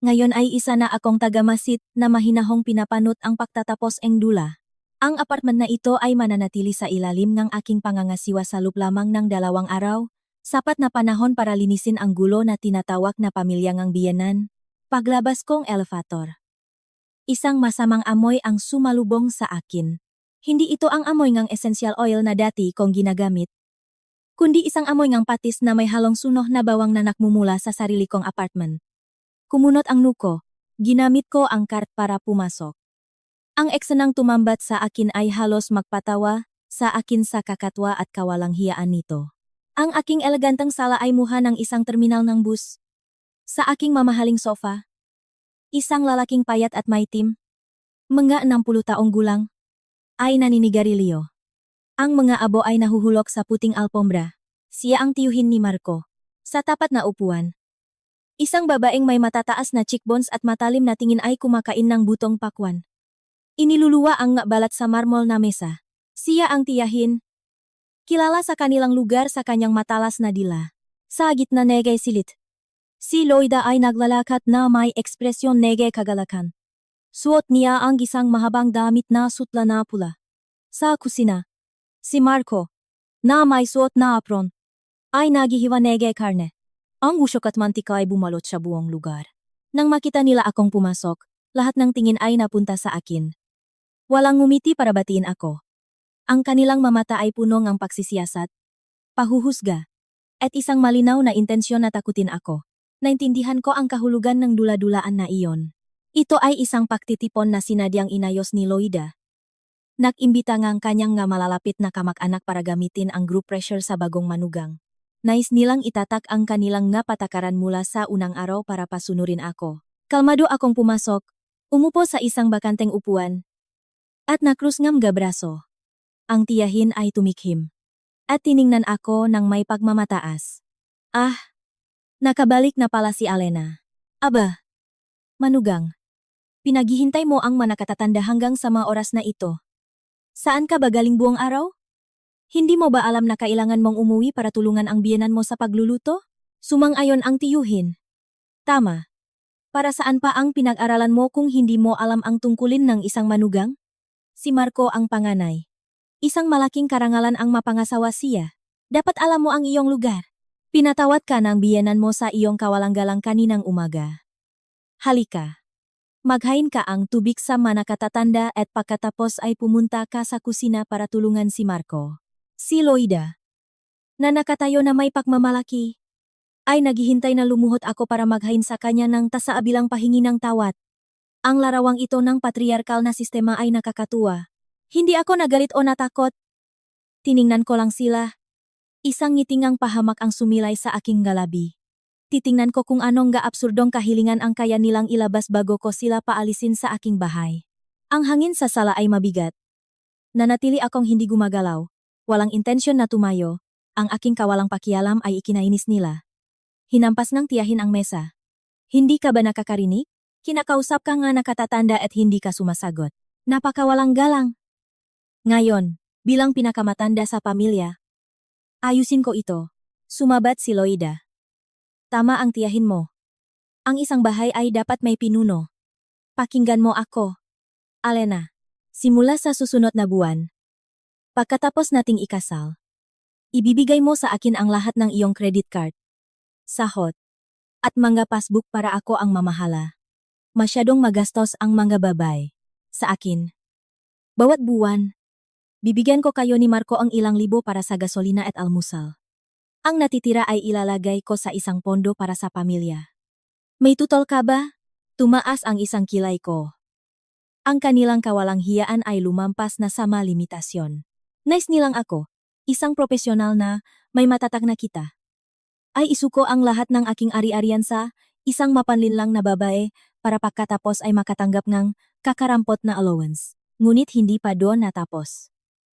Ngayon ay isa na akong tagamasit na mahinahong pinapanot ang pagtatapos ng dula. Ang apartment na ito ay mananatili sa ilalim ng aking pangangasiwa sa loob lamang ng 2 araw, sapat na panahon para linisin ang gulo na tinatawag na pamilyang ang biyanan. Paglabas kong elevator. Isang masamang amoy ang sumalubong sa akin. Hindi ito ang amoy ng essential oil na dati kong ginagamit, kundi isang amoy ng patis na may halong sunog na bawang na nakmumula sa sarili kong apartment. Kumunot ang nuko, ginamit ko ang cart para pumasok. Ang eksenang tumambat sa akin ay halos magpatawa sa akin sa kakatwa at kawalang hiyaan nito. Ang aking eleganteng sala ay muha ng isang terminal ng bus. Sa aking mamahaling sofa, isang lalaking payat at maitim, Mga 60 taong gulang ay naninigarilyo. Ang mga abo ay nahuhulog sa puting alpombra. Siya ang tiyuhin ni Marco. Sa tapat na upuan, isang babaeng may matataas na cheekbones at matalim na tingin ay kumakain ng butong pakwan. Iniluluwa ang balat sa marmol na mesa. Siya ang tiyahin. Kilala sa kanilang lugar sa kanyang matalas na dila. Sa gitna negay silit. Si Loida ay naglalakad na may ekspresyon negay kagalakan. Suot niya ang isang mahabang damit na sutla na pula. Sa kusina, si Marco, na may suot na apron, ay naghihiwa negay karne. Ang usok at mantika ay bumalot sa buong lugar. Nang makita nila akong pumasok, lahat ng tingin ay napunta sa akin. Walang ngumiti para batiin ako. Ang kanilang mamata ay punong ang pagsisiyasat, pahuhusga, at isang malinaw na intensyon na takutin ako. Naintindihan ko ang kahulugan ng dula-dulaan na iyon. Ito ay isang pagtitipon na sinadyang inayos ni Loida. Nag-imbita ngang kanyang nga malalapit na kamag-anak para gamitin ang group pressure sa bagong manugang. Nais nilang itatak ang kanilang nga patakaran mula sa unang araw para pasunurin ako. Kalmado akong pumasok, umupo sa isang bakanteng upuan, at nakrus ngam gabraso. Ang tiyahin ay tumikhim. At tiningnan ako ng may pagmamataas. Ah, nakabalik na pala si Alena. Aba, manugang, pinaghihintay mo ang manakatatanda hanggang sa mga oras na ito. Saan ka ba galing buong araw? Hindi mo ba alam na kailangan mong umuwi para tulungan ang biyenan mo sa pagluluto? Sumang-ayon ang tiyuhin. Tama. Para saan pa ang pinag-aralan mo kung hindi mo alam ang tungkulin ng isang manugang? Si Marco ang panganay. Isang malaking karangalan ang mapangasawa siya. Dapat alam mo ang iyong lugar. Pinatawad ka ng biyenan mo sa iyong kawalang-galang kaninang umaga. Halika. Maghain ka ang tubig sa manakatatanda at pagkatapos ay pumunta ka sa kusina para tulungan si Marco. Si Loida, na nakatayo na may pagmamalaki, ay naghihintay na lumuhod ako para maghain sa kanya ng tasaabilang pahingi ng tawad. Ang larawang ito ng patriarkal na sistema ay nakakatuwa. Hindi ako nagalit o natakot. Tiningnan ko lang sila. Isang ngitingang pahamak ang sumilay sa aking galabi. Titingnan ko kung anong gaabsurdong kahilingan ang kaya nilang ilabas bago ko sila paalisin sa aking bahay. Ang hangin sa sala ay mabigat. Nanatili akong hindi gumagalaw. Walang intensyon na tumayo, ang aking kawalang pakialam ay ikinainis nila. Hinampas ng tiyahin ang mesa. Hindi ka ba nakakarinig? Kinakausap ka nga nakatatanda at hindi ka sumasagot. Napakawalang galang. Ngayon, bilang pinakamatanda sa pamilya, ayusin ko ito. Sumabat si Loida. Tama ang tiyahin mo. Ang isang bahay ay dapat may pinuno. Pakinggan mo ako, Alena. Simula sa susunod na buwan, pagkatapos nating ikasal, ibibigay mo sa akin ang lahat ng iyong credit card, sahod, at mga passbook para ako ang mamahala. Masyadong magastos ang mga babay. Sa akin. Bawat buwan, bibigyan ko kayo ni Marco ang ilang libo para sa gasolina at almusal. Ang natitira ay ilalagay ko sa isang pondo para sa pamilya. May tutol ka ba? Tumaas ang isang kilay ko. Ang kanilang kawalang hiyaan ay lumampas na sa limitasyon. Nais nilang ako, isang profesional na may matatag na kita, ay isuko ang lahat ng aking ari-arian sa isang mapanlinlang na babae para pagkatapos ay makatanggap ng kakarampot na allowance. Ngunit hindi pa doon natapos.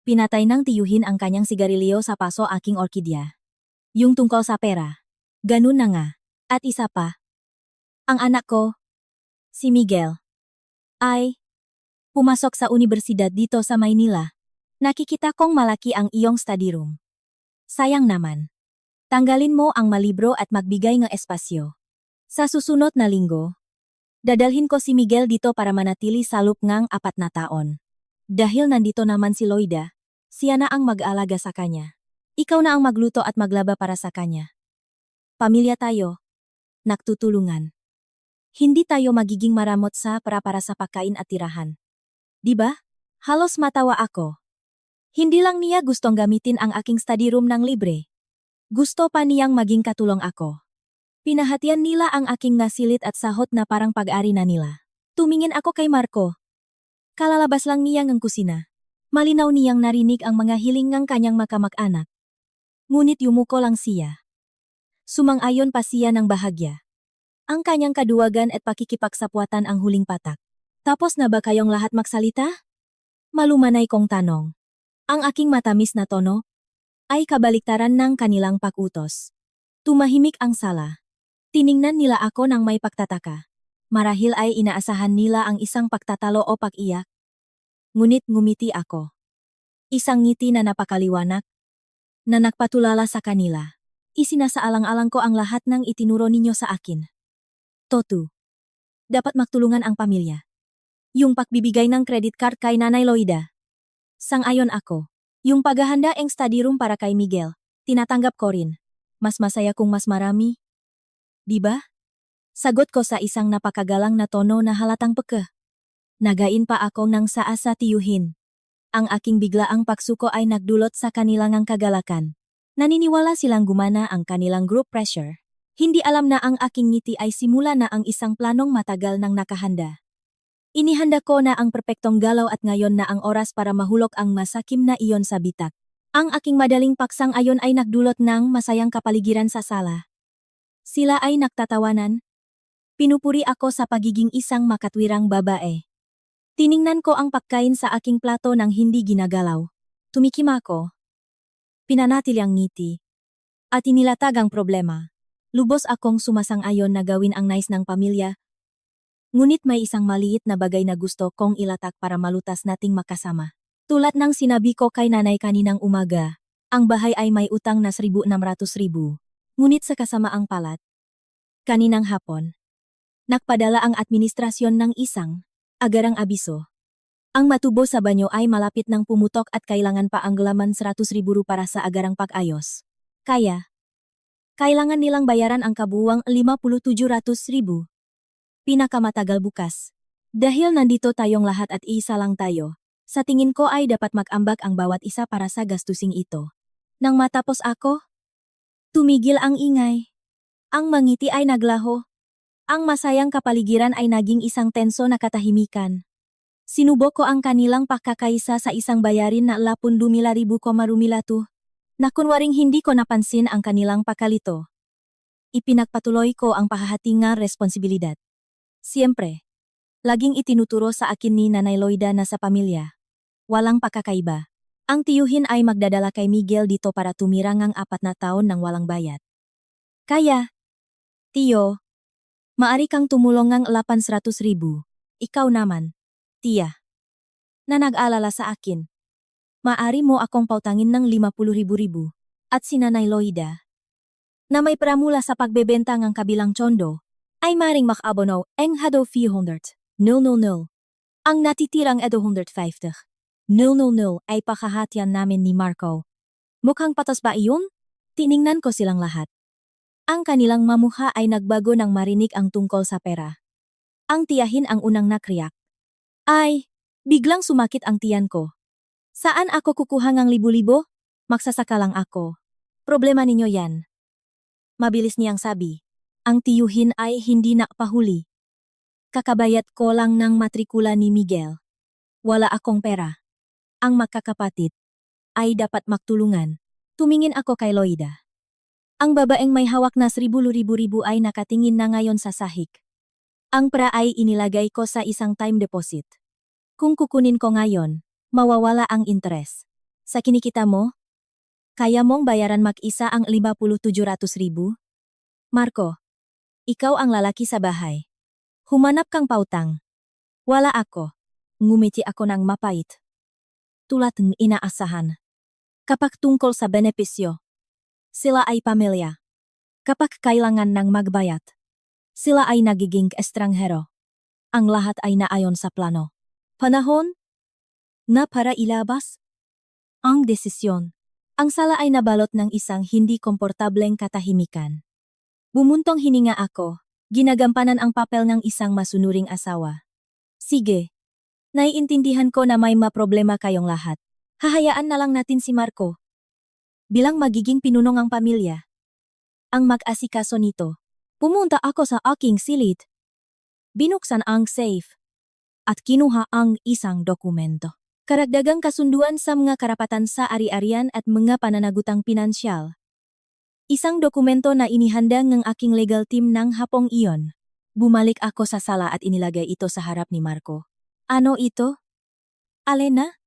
Pinatay ng tiyuhin ang kanyang sigarilyo sa paso aking orkidya. Yung tungkol sa pera. Ganun na nga. At isa pa. Ang anak ko, si Miguel, ay pumasok sa universidad dito sa Maynila. Nakikita kong malaki ang iyong study room. Sayang naman. Tanggalin mo ang malibro at magbigay ng espasyo. Sa susunod na linggo, dadalhin ko si Miguel dito para manatili sa loob ng 4 na taon. Dahil nandito naman si Loida, siya na ang mag-aalaga sa kanya. Ikaw na ang magluto at maglaba para sa kanya. Pamilya tayo. Nagtutulungan. Hindi tayo magiging maramot sa para sa pagkain at tirahan. Diba? Halos matawa ako. Hindi lang niya gustong gamitin ang aking study room ng libre. Gusto pa niyang maging katulong ako. Pinahatian nila ang aking nasilit at sahot na parang pag-ari na nila. Tumingin ako kay Marco. Kalalabas lang niya ng kusina. Malinaw niyang narinig ang mga hiling ng kanyang makamag-anak. Ngunit yumuko lang siya. Sumang-ayon pa siya ng bahagya. Ang kanyang kaduwagan at pakikipagsapwatan ang huling patak. Tapos na ba kayong lahat magsalita? Malumanay kong tanong. Ang aking matamis na tono ay kabaliktaran ng kanilang pag-utos. Tumahimik ang sala. Tiningnan nila ako ng may pagtataka. Marahil ay inaasahan nila ang isang pagtatalo o pag-iyak. Ngunit ngumiti ako. Isang ngiti na napakaliwanag, na nagpatulala sa kanila. Isinasaalang-alang ko ang lahat ng itinuro ninyo sa akin. Totu. Dapat magtulungan ang pamilya. Yung pagbibigay ng credit card kay Nanay Loida. Sang-ayon ako. Yung paghahanda ang study room para kay Miguel, tinatanggap ko rin. Mas masaya kung mas marami. Diba? Sagot ko sa isang napakagalang na tono na halatang peke. Nagain pa ako ng saa sa tiyuhin. Ang aking biglaang pagsuko ay nagdulot sa kanilang ang kagalakan. Naniniwala silang gumana ang kanilang group pressure. Hindi alam na ang aking ngiti ay simula na ang isang planong matagal nang nakahanda. Inihanda ko na ang perpektong galaw at ngayon na ang oras para mahulog ang masakim na iyon sa bitak. Ang aking madaling paksang ayon ay nagdulot ng masayang kapaligiran sa sala. Sila ay nagtatawanan. Pinupuri ako sa pagiging isang makatwirang babae. Tiningnan ko ang pagkain sa aking plato nang hindi ginagalaw. Tumikim ako. Pinanatil ang ngiti. At inilatag ang problema. Lubos akong sumasang-ayon na gawin ang nais ng pamilya. Ngunit may isang maliit na bagay na gusto kong ilatak para malutas nating makasama. Tulad ng sinabi ko kay nanay kaninang umaga, ang bahay ay may utang na 1,600,000. Ngunit sa kasamaang palad, kaninang hapon, nagpadala ang administrasyon ng isang agarang abiso. Ang matubo sa banyo ay malapit ng pumutok at kailangan pa ang laman 100,000 para sa agarang pag-ayos. Kaya, kailangan nilang bayaran ang kabuwang 57,000. Pinakamatagal bukas. Dahil nandito tayong lahat at isa lang tayo, sa tingin ko ay dapat mag-ambag ang bawat isa para sa gastusing ito. Nang matapos ako, tumigil ang ingay. Ang mangiti ay naglaho. Ang masayang kapaligiran ay naging isang tenso na katahimikan. Sinubok ko ang kanilang pagkakaisa sa isang bayarin na 12,000 na kunwaring hindi ko napansin ang kanilang pakalito. Ipinagpatuloy ko ang pahahatingang responsibilidad. Siyempre, laging itinuturo sa akin ni Nanay Loida na sa pamilya. Walang pakakaiba. Ang tiyuhin ay magdadala kay Miguel dito para tumirang ang 4 na taon ng walang bayad. Kaya, tiyo, maari kang tumulong ng 800,000. Ikaw naman, tiya, na nag-alala sa akin. Maari mo akong pautangin ng 50,000. At si Nanay Loida, na may pramula sa pagbebenta ng kabilang tsondo, ay maring makabono ang hado 400,000. Ang natitirang 250,000 ay pakahatian namin ni Marco. Mukhang patas ba iyon? Tiningnan ko silang lahat. Ang kanilang mamukha ay nagbago nang marinig ang tungkol sa pera. Ang tiyahin ang unang nakriyak. Ay, biglang sumakit ang tiyan ko. Saan ako kukuha ng 1,000? Magsasaka lang ako. Problema ninyo yan. Mabilis niyang sabi. Ang tiyuhin ay hindi nakapahuli. Kakabayat ko lang ng matrikula ni Miguel. Wala akong pera. Ang magkakapatid ay dapat magtulungan. Tumingin ako kay Loida. Ang babaeng may hawak na 1,000 ay nakatingin na ngayon sa sahig. Ang pera ay inilagay ko sa isang time deposit. Kung kukunin ko ngayon, mawawala ang interes. Sa kinikita mo, kaya mong bayaran mag-isa ang 57,000? Marco, ikaw ang lalaki sa bahay. Humanap kang pautang. Wala ako. Ngumiti ako ng mapait. Tulad ng inaasahan. Kapag tungkol sa benepisyo, sila ay pamilya. Kapag kailangan ng magbayad, sila ay nagiging estranghero. Ang lahat ay naayon sa plano. Panahon na para ilabas ang desisyon. Ang sala ay nabalot ng isang hindi komportableng katahimikan. Bumuntong hininga ako, ginagampanan ang papel ng isang masunuring asawa. Sige. Naiintindihan ko na may maproblema kayong lahat. Hahayaan na lang natin si Marco. Bilang magiging pinunong ang pamilya, ang mag-asikaso nito. Pumunta ako sa aking silid. Binuksan ang safe. At kinuha ang isang dokumento. Karagdagang kasunduan sa mga karapatan sa ari-arian at mga pananagutang pinansyal. Isang dokumento na inihanda ng aking legal team ng hapong iyon. Bumalik ako sa sala at inilagay ito sa harap ni Marco. Ano ito? Alena?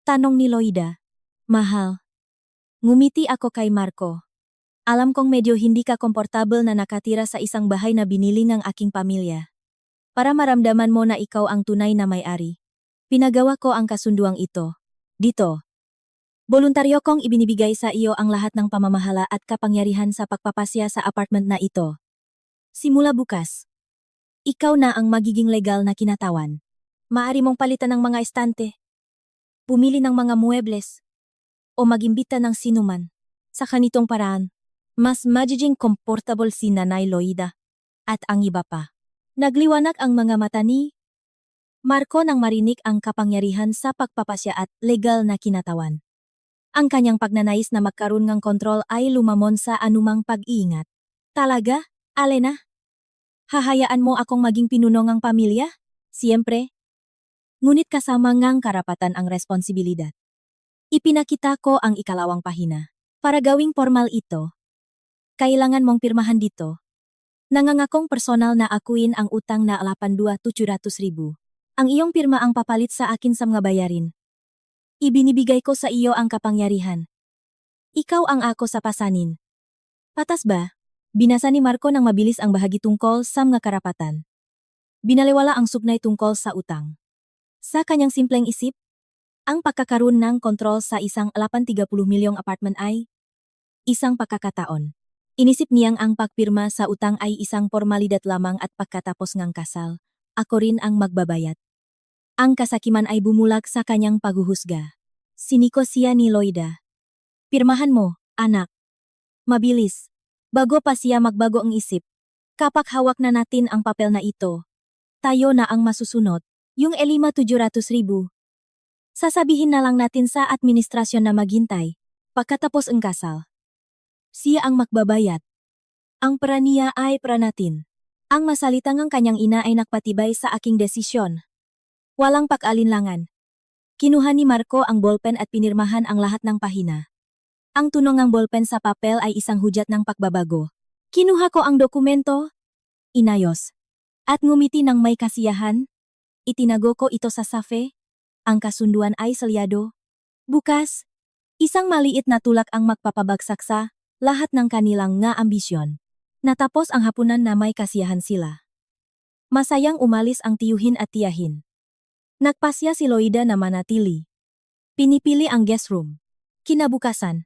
Tanong ni Loida. Mahal. Ngumiti ako kay Marco. Alam kong medyo hindi ka komportable na nakatira sa isang bahay na binili ng aking pamilya. Para maramdaman mo na ikaw ang tunay na may-ari. Pinagawa ko ang kasunduang ito. Dito. Voluntaryo kong ibinibigay sa iyo ang lahat ng pamamahala at kapangyarihan sa pagpapasya sa apartment na ito. Simula bukas. Ikaw na ang magiging legal na kinatawan. Maari mong palitan ng mga estante. Pumili ng mga muebles. O mag-imbita ng sinuman. Sa kanitong paraan, mas magiging comfortable si Nanay Loida. At ang iba pa. Nagliwanag ang mga mata ni Marco nang marinig ang kapangyarihan sa pagpapasya at legal na kinatawan. Ang kanyang pagnanais na magkaroon ng kontrol ay lumamon sa anumang pag-iingat. Talaga, Alena? Hahayaan mo akong maging pinuno ng pamilya? Siyempre. Ngunit kasama ngang karapatan ang responsibilidad. Ipinakita ko ang ikalawang pahina. Para gawing formal ito, kailangan mong pirmahan dito. Nangangakong personal na akuin ang utang na 82,700,000. Ang iyong pirma ang papalit sa akin sa mga bayarin. Ibinibigay ko sa iyo ang kapangyarihan. Ikaw ang ako sa pasanin. Patas ba? Binasa ni Marco ng mabilis ang bahagi tungkol sa mga karapatan. Binaliwala ang sugnay tungkol sa utang. Sa kanyang simpleng isip, ang pagkakaroon ng kontrol sa isang 30 milyong apartment ay isang pagkakataon. Inisip niyang ang pagpirma sa utang ay isang formalidad lamang at pagkatapos ng kasal, ako rin ang magbabayad. Ang kasakiman ay bumulag sa kanyang paghuhusga. Siniko siya ni Loida. Pirmahan mo, anak. Mabilis. Bago pa siya magbago ang isip. Kapag hawak na natin ang papel na ito, tayo na ang masusunod, yung 5,700,000. Sasabihin na lang natin sa administrasyon na maghintay, pagkatapos ang kasal. Siya ang magbabayad. Ang pera niya ay pera natin. Ang masalitang ang kanyang ina ay nakpatibay sa aking desisyon. Walang pag-alinlangan. Kinuha ni Marco ang ballpen at pinirmahan ang lahat ng pahina. Ang tunog ng ballpen sa papel ay isang hudyat ng pagbabago. Kinuha ko ang dokumento, inayos, at ngumiti ng may kasiyahan. Itinago ko ito sa safe. Ang kasunduan ay selyado. Bukas, isang maliit na tulak ang magpapabagsak sa lahat ng kanilang nga ambisyon. Natapos ang hapunan na may kasiyahan sila. Masayang umalis ang tiyuhin at tiyahin. Nagpasya si Loida na manatili. Pinipili ang guest room. Kinabukasan.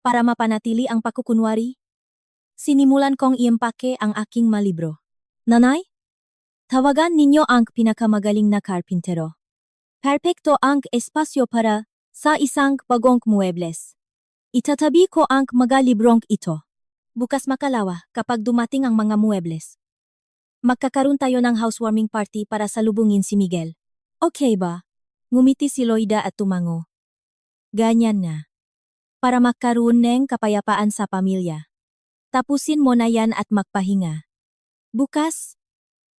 Para mapanatili ang pagkukunwari, sinimulan kong iempake ang aking malibro. Nanay? Tawagan ninyo ang pinakamagaling na karpintero. Perpekto ang espasyo para sa isang bagong muebles. Itatabi ko ang mga librong ito. Bukas makalawa kapag dumating ang mga muebles. Magkakaroon tayo ng housewarming party para salubungin si Miguel. Okay ba? Ngumiti si Loida at tumango. Ganyan na. Para magkaroon ng kapayapaan sa pamilya. Tapusin mo na yan at magpahinga. Bukas,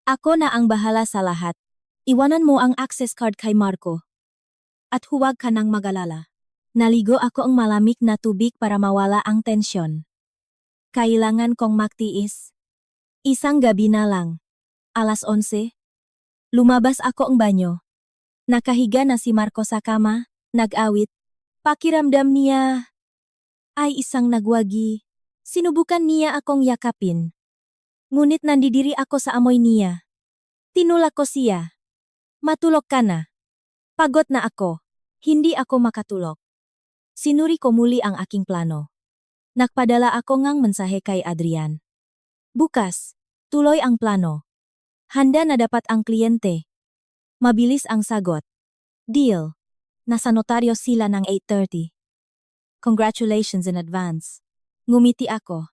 ako na ang bahala sa lahat. Iwanan mo ang access card kay Marco. At huwag ka nang mag-alala. Naligo ako ang malamig na tubig para mawala ang tensyon. Kailangan kong magtiis. Isang gabi na lang. 11:00. Lumabas ako ang banyo. Nakahiga na si Marco sa kama, nag-awit. Pakiramdam niya ay isang nagwagi. Sinubukan niya akong yakapin. Ngunit nandidiri ako sa amoy niya. Tinulak ko siya. Matulog ka na. Pagod na ako. Hindi ako makatulog. Sinuri ko muli ang aking plano. Nagpadala ako ngang mensahe kay Adrian. Bukas, tuloy ang plano. Handa na dapat ang kliyente. Mabilis ang sagot. Deal. Nasa notaryo sila ng 8:30. Congratulations in advance. Ngumiti ako.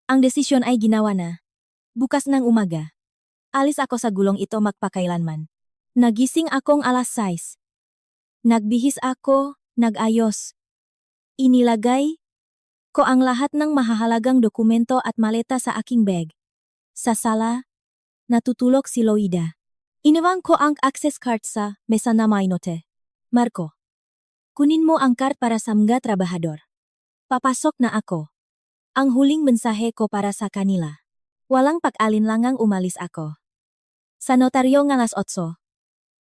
Ang desisyon ay ginawa na. Bukas ng umaga. Alis ako sa gulong ito magpakailanman. Nagising akong 6:00. Nagbihis ako, nag-ayos. Inilagay ko ang lahat ng mahahalagang dokumento at maleta sa aking bag. Sa sala, natutulog si Loida. Iniwan ko ang access card sa mesa na may note. Marco, kunin mo ang card para sa mga trabahador. Papasok na ako. Ang huling mensahe ko para sa kanila. Walang pag-alinlangang umalis ako. Sa notaryo ng 8:00.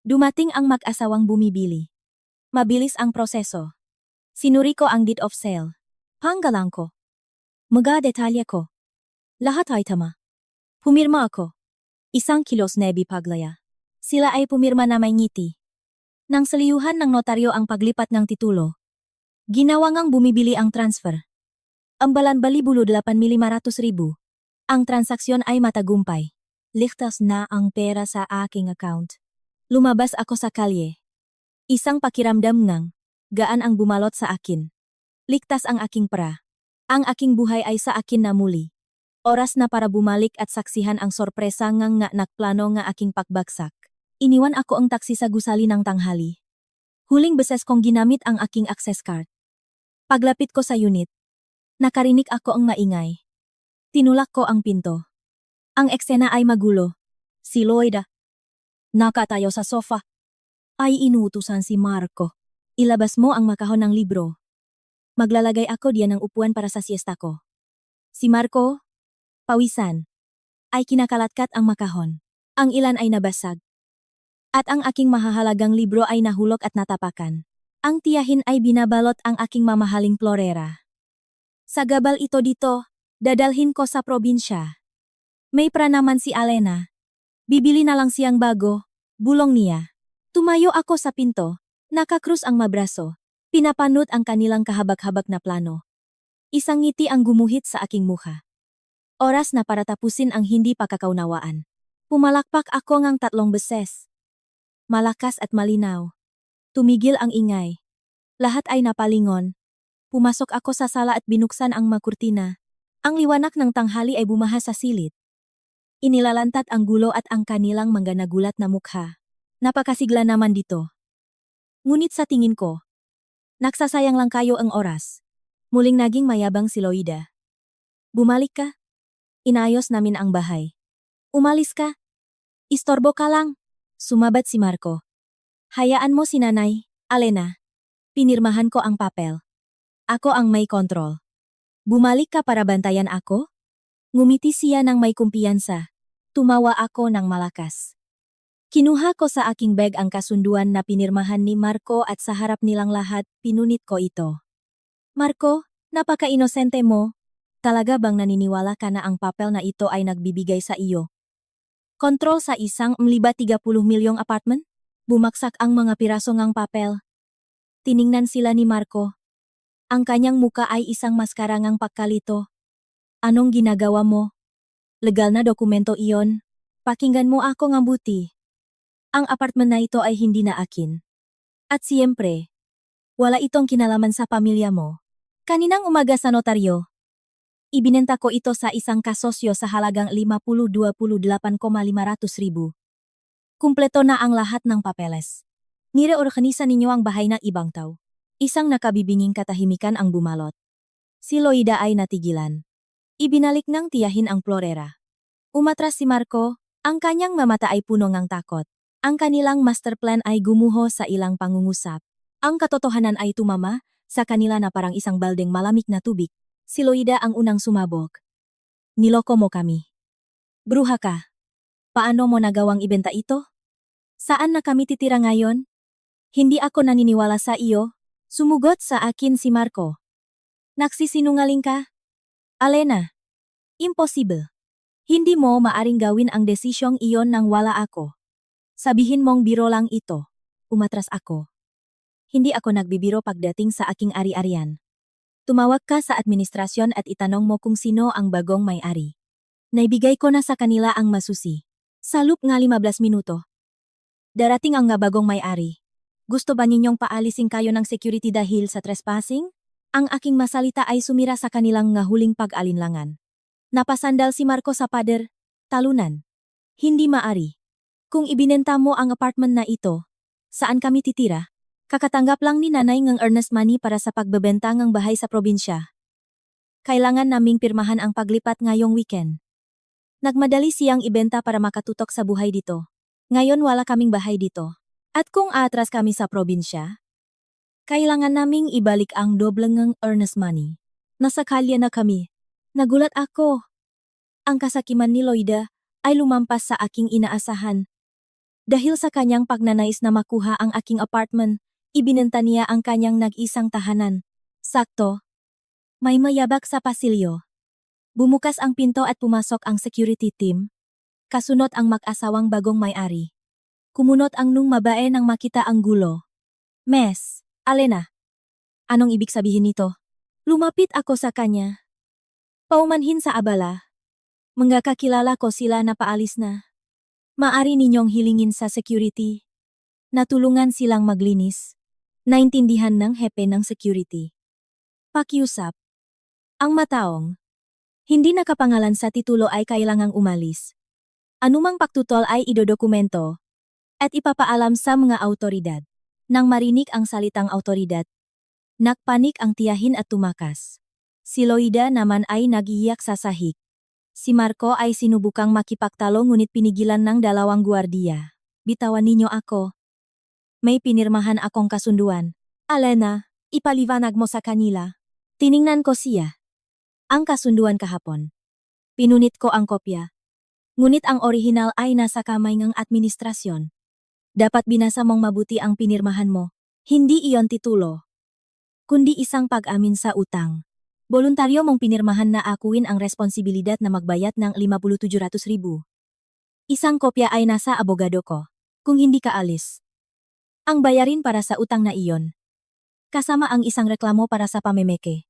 Dumating ang mag-asawang bumibili. Mabilis ang proseso. Sinuri ko ang deed of sale. Panggalang ko. Mga detalye ko. Lahat ay tama. Pumirma ako. 1 kilos nebi paglaya. Sila ay pumirma na may ngiti. Nang saliyuhan ng notaryo ang paglipat ng titulo, ginawa ngang bumibili ang transfer. Ang balanbali bulod 8,500,000. Ang transaksyon ay matagumpay. Ligtas na ang pera sa aking account. Lumabas ako sa kalye. Isang pakiramdam ngang gaan ang bumalot sa akin. Ligtas ang aking pera. Ang aking buhay ay sa akin na muli. Oras na para bumalik at saksihan ang sorpresa ngang nga nakplano nga aking pagbagsak. Iniwan ako ang taksi sa gusali ng tanghali. Huling beses kong ginamit ang aking access card. Paglapit ko sa unit, nakarinig ako ang maingay. Tinulak ko ang pinto. Ang eksena ay magulo. Si Lloyda. Nakatayo sa sofa. Ay inuutusan si Marco. Ilabas mo ang makahon ng libro. Maglalagay ako diyan ng upuan para sa siesta ko. Si Marco, pawisan, ay kinakalatkat ang makahon. Ang ilan ay nabasag. At ang aking mahahalagang libro ay nahulog at natapakan. Ang tiyahin ay binabalot ang aking mamahaling florera. Sa gabal ito dito, dadalhin ko sa probinsya. May pra naman si Alena. Bibili na lang siyang bago, bulong niya. Tumayo ako sa pinto, nakakrus ang mabraso, pinapanot ang kanilang kahabag-habag na plano. Isang ngiti ang gumuhit sa aking mukha. Oras na para tapusin ang hindi pagkakaunawaan. Pumalakpak ako ngang 3 beses. Malakas at malinaw. Tumigil ang ingay. Lahat ay napalingon. Pumasok ako sa sala at binuksan ang makurtina. Ang liwanag ng tanghali ay bumaha sa silid. Inilalantat ang gulo at ang kanilang mga nagulat na mukha. Napakasigla naman dito. Ngunit sa tingin ko, nagsasayang lang kayo ang oras. Muling naging mayabang si Lloyda. Bumalik ka? Inayos namin ang bahay. Umalis ka? Istorbo ka lang? Sumabat si Marco. Hayaan mo si Nanay, Alena. Pinirmahan ko ang papel. Ako ang may kontrol. Bumalik ka para bantayan ako? Ngumiti siya ng may kumpiyansa. Tumawa ako ng malakas. Kinuha ko sa aking bag ang kasunduan na pinirmahan ni Marco at sa harap nilang lahat, pinunit ko ito. Marco, napaka-inosente mo. Talaga bang naniniwala ka na ang papel na ito ay nagbibigay sa iyo? Kontrol sa isang 30 milyong apartment? Bumaksak ang mga piraso ngang papel. Tiningnan sila ni Marco. Ang kanyang muka ay isang maskara ngang pagkalito. Anong ginagawa mo? Legal na dokumento iyon. Pakinggan mo ako ng buti. Ang apartment na ito ay hindi na akin. At siyempre, wala itong kinalaman sa pamilya mo. Kaninang umaga sa notaryo, ibinenta ko ito sa isang kasosyo sa halagang 28,500,000. Kumpleto na ang lahat ng papeles. Nireorganisa ninyo ang bahay na ibang tao. Isang nakabibinging katahimikan ang bumalot. Si Lloyda ay natigilan. Ibinalik ng tiyahin ang florera. Umatras si Marco, ang kanyang mamata ay puno ng takot. Ang kanilang master plan ay gumuho sa ilang pangungusap. Ang katotohanan ay tumama sa kanila na parang isang baldeng malamig na tubig. Si Lloyda ang unang sumabog. Niloko mo kami. Bruha ka. Paano mo nagawang ibenta ito? Saan na kami titira ngayon? Hindi ako naniniwala sa iyo. Sumugot sa akin si Marco. Nagsisinungaling ka? Alena. Impossible. Hindi mo maaring gawin ang desisyong iyon nang wala ako. Sabihin mong biro lang ito. Umatras ako. Hindi ako nagbibiro pagdating sa aking ari-arian. Tumawag ka sa administrasyon at itanong mo kung sino ang bagong may-ari. Naibigay ko na sa kanila ang masusi. Sa loop nga 15 minuto. Darating ang nga bagong may-ari. Gusto ba ninyong paalisin kayo ng security dahil sa trespassing? Ang aking masalita ay sumira sa kanilang nga huling pag-alinlangan. Napasandal si Marco sa pader. Talunan. Hindi maari. Kung ibinenta mo ang apartment na ito, saan kami titira? Kakatanggap lang ni Nanay ng earnest money para sa pagbebenta ng bahay sa probinsya. Kailangan naming pirmahan ang paglipat ngayong weekend. Nagmadali siyang ibenta para makatutok sa buhay dito. Ngayon wala kaming bahay dito. At kung aatras kami sa probinsya, kailangan naming ibalik ang doble ng earnest money. Nasa kalye na kami. Nagulat ako. Ang kasakiman ni Lloyda ay lumampas sa aking inaasahan. Dahil sa kanyang pagnanais na makuha ang aking apartment, ibinenta niya ang kanyang nag-isang tahanan. Sakto. May mayabak sa pasilyo. Bumukas ang pinto at pumasok ang security team. Kasunod ang mag-asawang bagong may-ari. Kumunot ang nung babae nang makita ang gulo. Miss, Alena. Anong ibig sabihin nito? Lumapit ako sa kanya. Paumanhin sa abala. Magkakilala ko sila na paalis na. Maari ninyong hilingin sa security. Natulungan silang maglinis. Naintindihan ng hepe ng security. Pakiusap. Ang mataong. Hindi nakapangalan sa titulo ay kailangang umalis. Anumang paktutol ay idodokumento at ipapaalam sa mga autoridad. Nang marinig ang salitang autoridad, nakpanik ang tiyahin at tumakas. Si Loida naman ay nagiiyak sa sahig. Si Marco ay sinubukang makipagtalo ngunit pinigilan ng dalawang gwardiya. Bitawan ninyo ako. May pinirmahan akong kasunduan. Alena, ipaliwanag mo sa kanila. Tiningnan ko siya. Ang kasunduan kahapon. Pinunit ko ang kopya. Ngunit ang orihinal ay nasa kamay ng administrasyon. Dapat binasa mong mabuti ang pinirmahan mo. Hindi iyon titulo, kundi isang pag-amin sa utang. Voluntaryo mong pinirmahan na akuin ang responsibilidad na magbayad ng 57,000. Isang kopya ay nasa abogado ko. Kung hindi ka alis, ang bayarin para sa utang na iyon, kasama ang isang reklamo para sa pamemeke,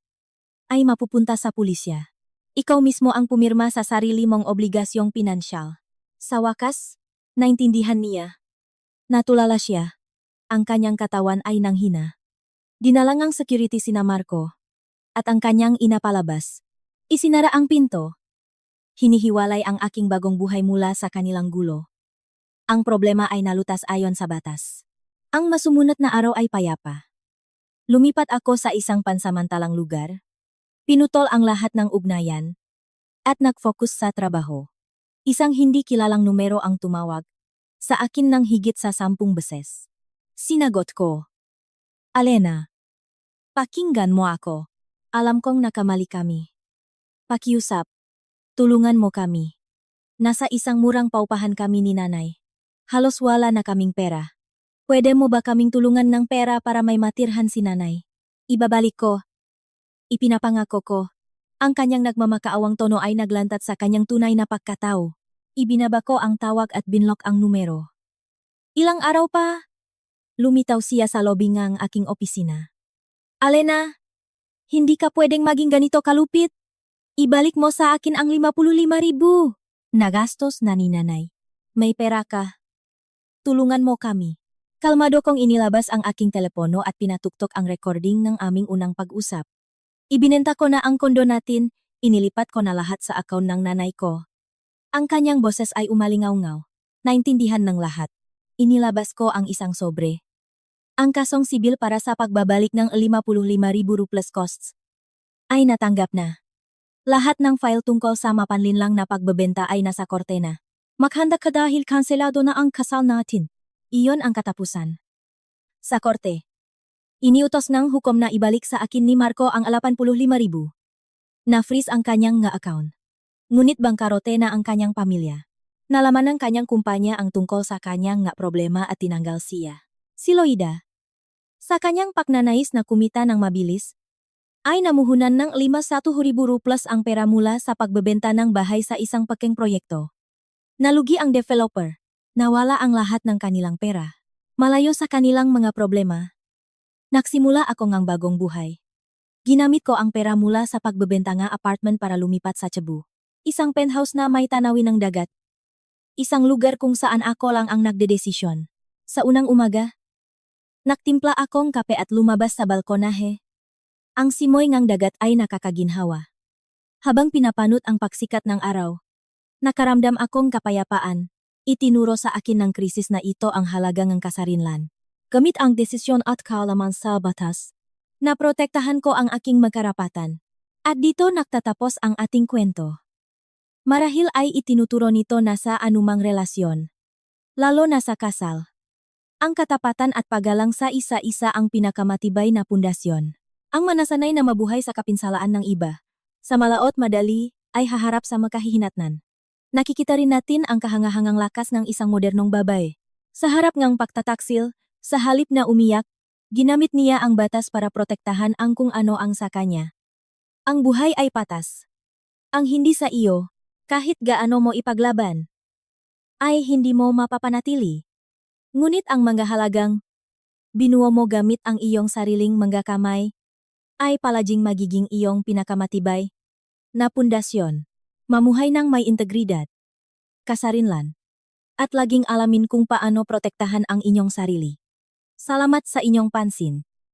ay mapupunta sa pulisya. Ikaw mismo ang pumirma sa sarili mong obligasyong pinansyal. Sa wakas, naintindihan niya. Natulala siya. Ang kanyang katawan ay nanghina. Dinalangang security sina Marco. At ang kanyang inapalabas. Isinara ang pinto. Hinihiwalay ang aking bagong buhay mula sa kanilang gulo. Ang problema ay nalutas ayon sa batas. Ang masumunod na araw ay payapa. Lumipat ako sa isang pansamantalang lugar. Pinutol ang lahat ng ugnayan. At nag-focus sa trabaho. Isang hindi kilalang numero ang tumawag. Sa akin ng higit sa 10 beses. Sinagot ko. Alena. Pakinggan mo ako. Alam kong nakamali kami. Pakiusap. Tulungan mo kami. Nasa isang murang paupahan kami ni nanay. Halos wala na kaming pera. Pwede mo ba kaming tulungan ng pera para may matirhan si nanay? Ibabalik ko. Ipinapangako ko. Ang kanyang nagmamakaawang tono ay naglantat sa kanyang tunay na pagkatao. Ibinaba ko ang tawag at binlock ang numero. Ilang araw pa? Lumitaw siya sa lobby ng aking opisina. Alena, hindi ka pwedeng maging ganito kalupit. Ibalik mo sa akin ang 55,000. Nagastos na ni nanay. May pera ka. Tulungan mo kami. Kalmado kong inilabas ang aking telepono at pinatuktok ang recording ng aming unang pag-usap. Ibinenta ko na ang kondo natin, inilipat ko na lahat sa account ng nanay ko. Ang kanyang boses ay umalingaw-ngaw. Naintindihan ng lahat. Inilabas ko ang isang sobre. Ang kasong sibil para sa pagbabalik ng 55,000 plus costs ay natanggap na. Lahat ng file tungkol sa mapanlinlang na pagbebenta ay nasa korte na. Maghanda ka dahil kanselado na ang kasal natin. Iyon ang katapusan. Sa korte, iniutos ng hukom na ibalik sa akin ni Marco ang 85,000. Na-freeze ang kanyang nga account. Ngunit bangkarote na ang kanyang pamilya. Nalaman ng kanyang kumpanya ang tungkol sa kanyang nga problema at tinanggal siya. Si Loida, sa kanyang pagnanais na kumita ng mabilis, ay namuhunan ng 51,000 plus ang pera mula sa pagbebenta ng bahay sa isang peking proyekto. Nalugi ang developer. Nawala ang lahat ng kanilang pera. Malayo sa kanilang mga problema. Nagsimula ako ngang bagong buhay. Ginamit ko ang pera mula sa pagbebenta ng apartment para lumipat sa Cebu. Isang penthouse na may tanawin ng dagat. Isang lugar kung saan ako lang ang nagdedesisyon. Sa unang umaga, nagtimpla akong kape at lumabas sa balkonahe. Ang simoy ng dagat ay nakakaginhawa. Habang pinapanot ang pagsikat ng araw, nakaramdam akong kapayapaan. Itinuro sa akin ng krisis na ito ang halaga ng kasarinlan. Gamit ang desisyon at kaalaman sa batas, naprotektahan ko ang aking magkarapatan. At dito nagtatapos ang ating kwento. Marahil ay itinuturo nito na sa anumang relasyon. Lalo na sa kasal. Ang katapatan at paggalang sa isa-isa ang pinakamatibay na pundasyon. Ang manasanay na mabuhay sa kapinsalaan ng iba, sa malaot madali, ay haharap sa makahihinatnan. Nakikita rin natin ang kahangahangang lakas ng isang modernong babae. Sa harap ngang pagtataksil, sa halip na umiyak, ginamit niya ang batas para protektahan ang kung ano ang sa kanya. Ang buhay ay patas. Ang hindi sa iyo, kahit gaano mo ipaglaban, ay hindi mo mapapanatili. Ngunit ang mga halagang binuo mo gamit ang iyong sariling mga kamay, ay palaging magiging iyong pinakamatibay na pundasyon. Mamuhay ng may integridad, kasarinlan, at laging alamin kung paano protektahan ang inyong sarili. Salamat sa inyong pansin.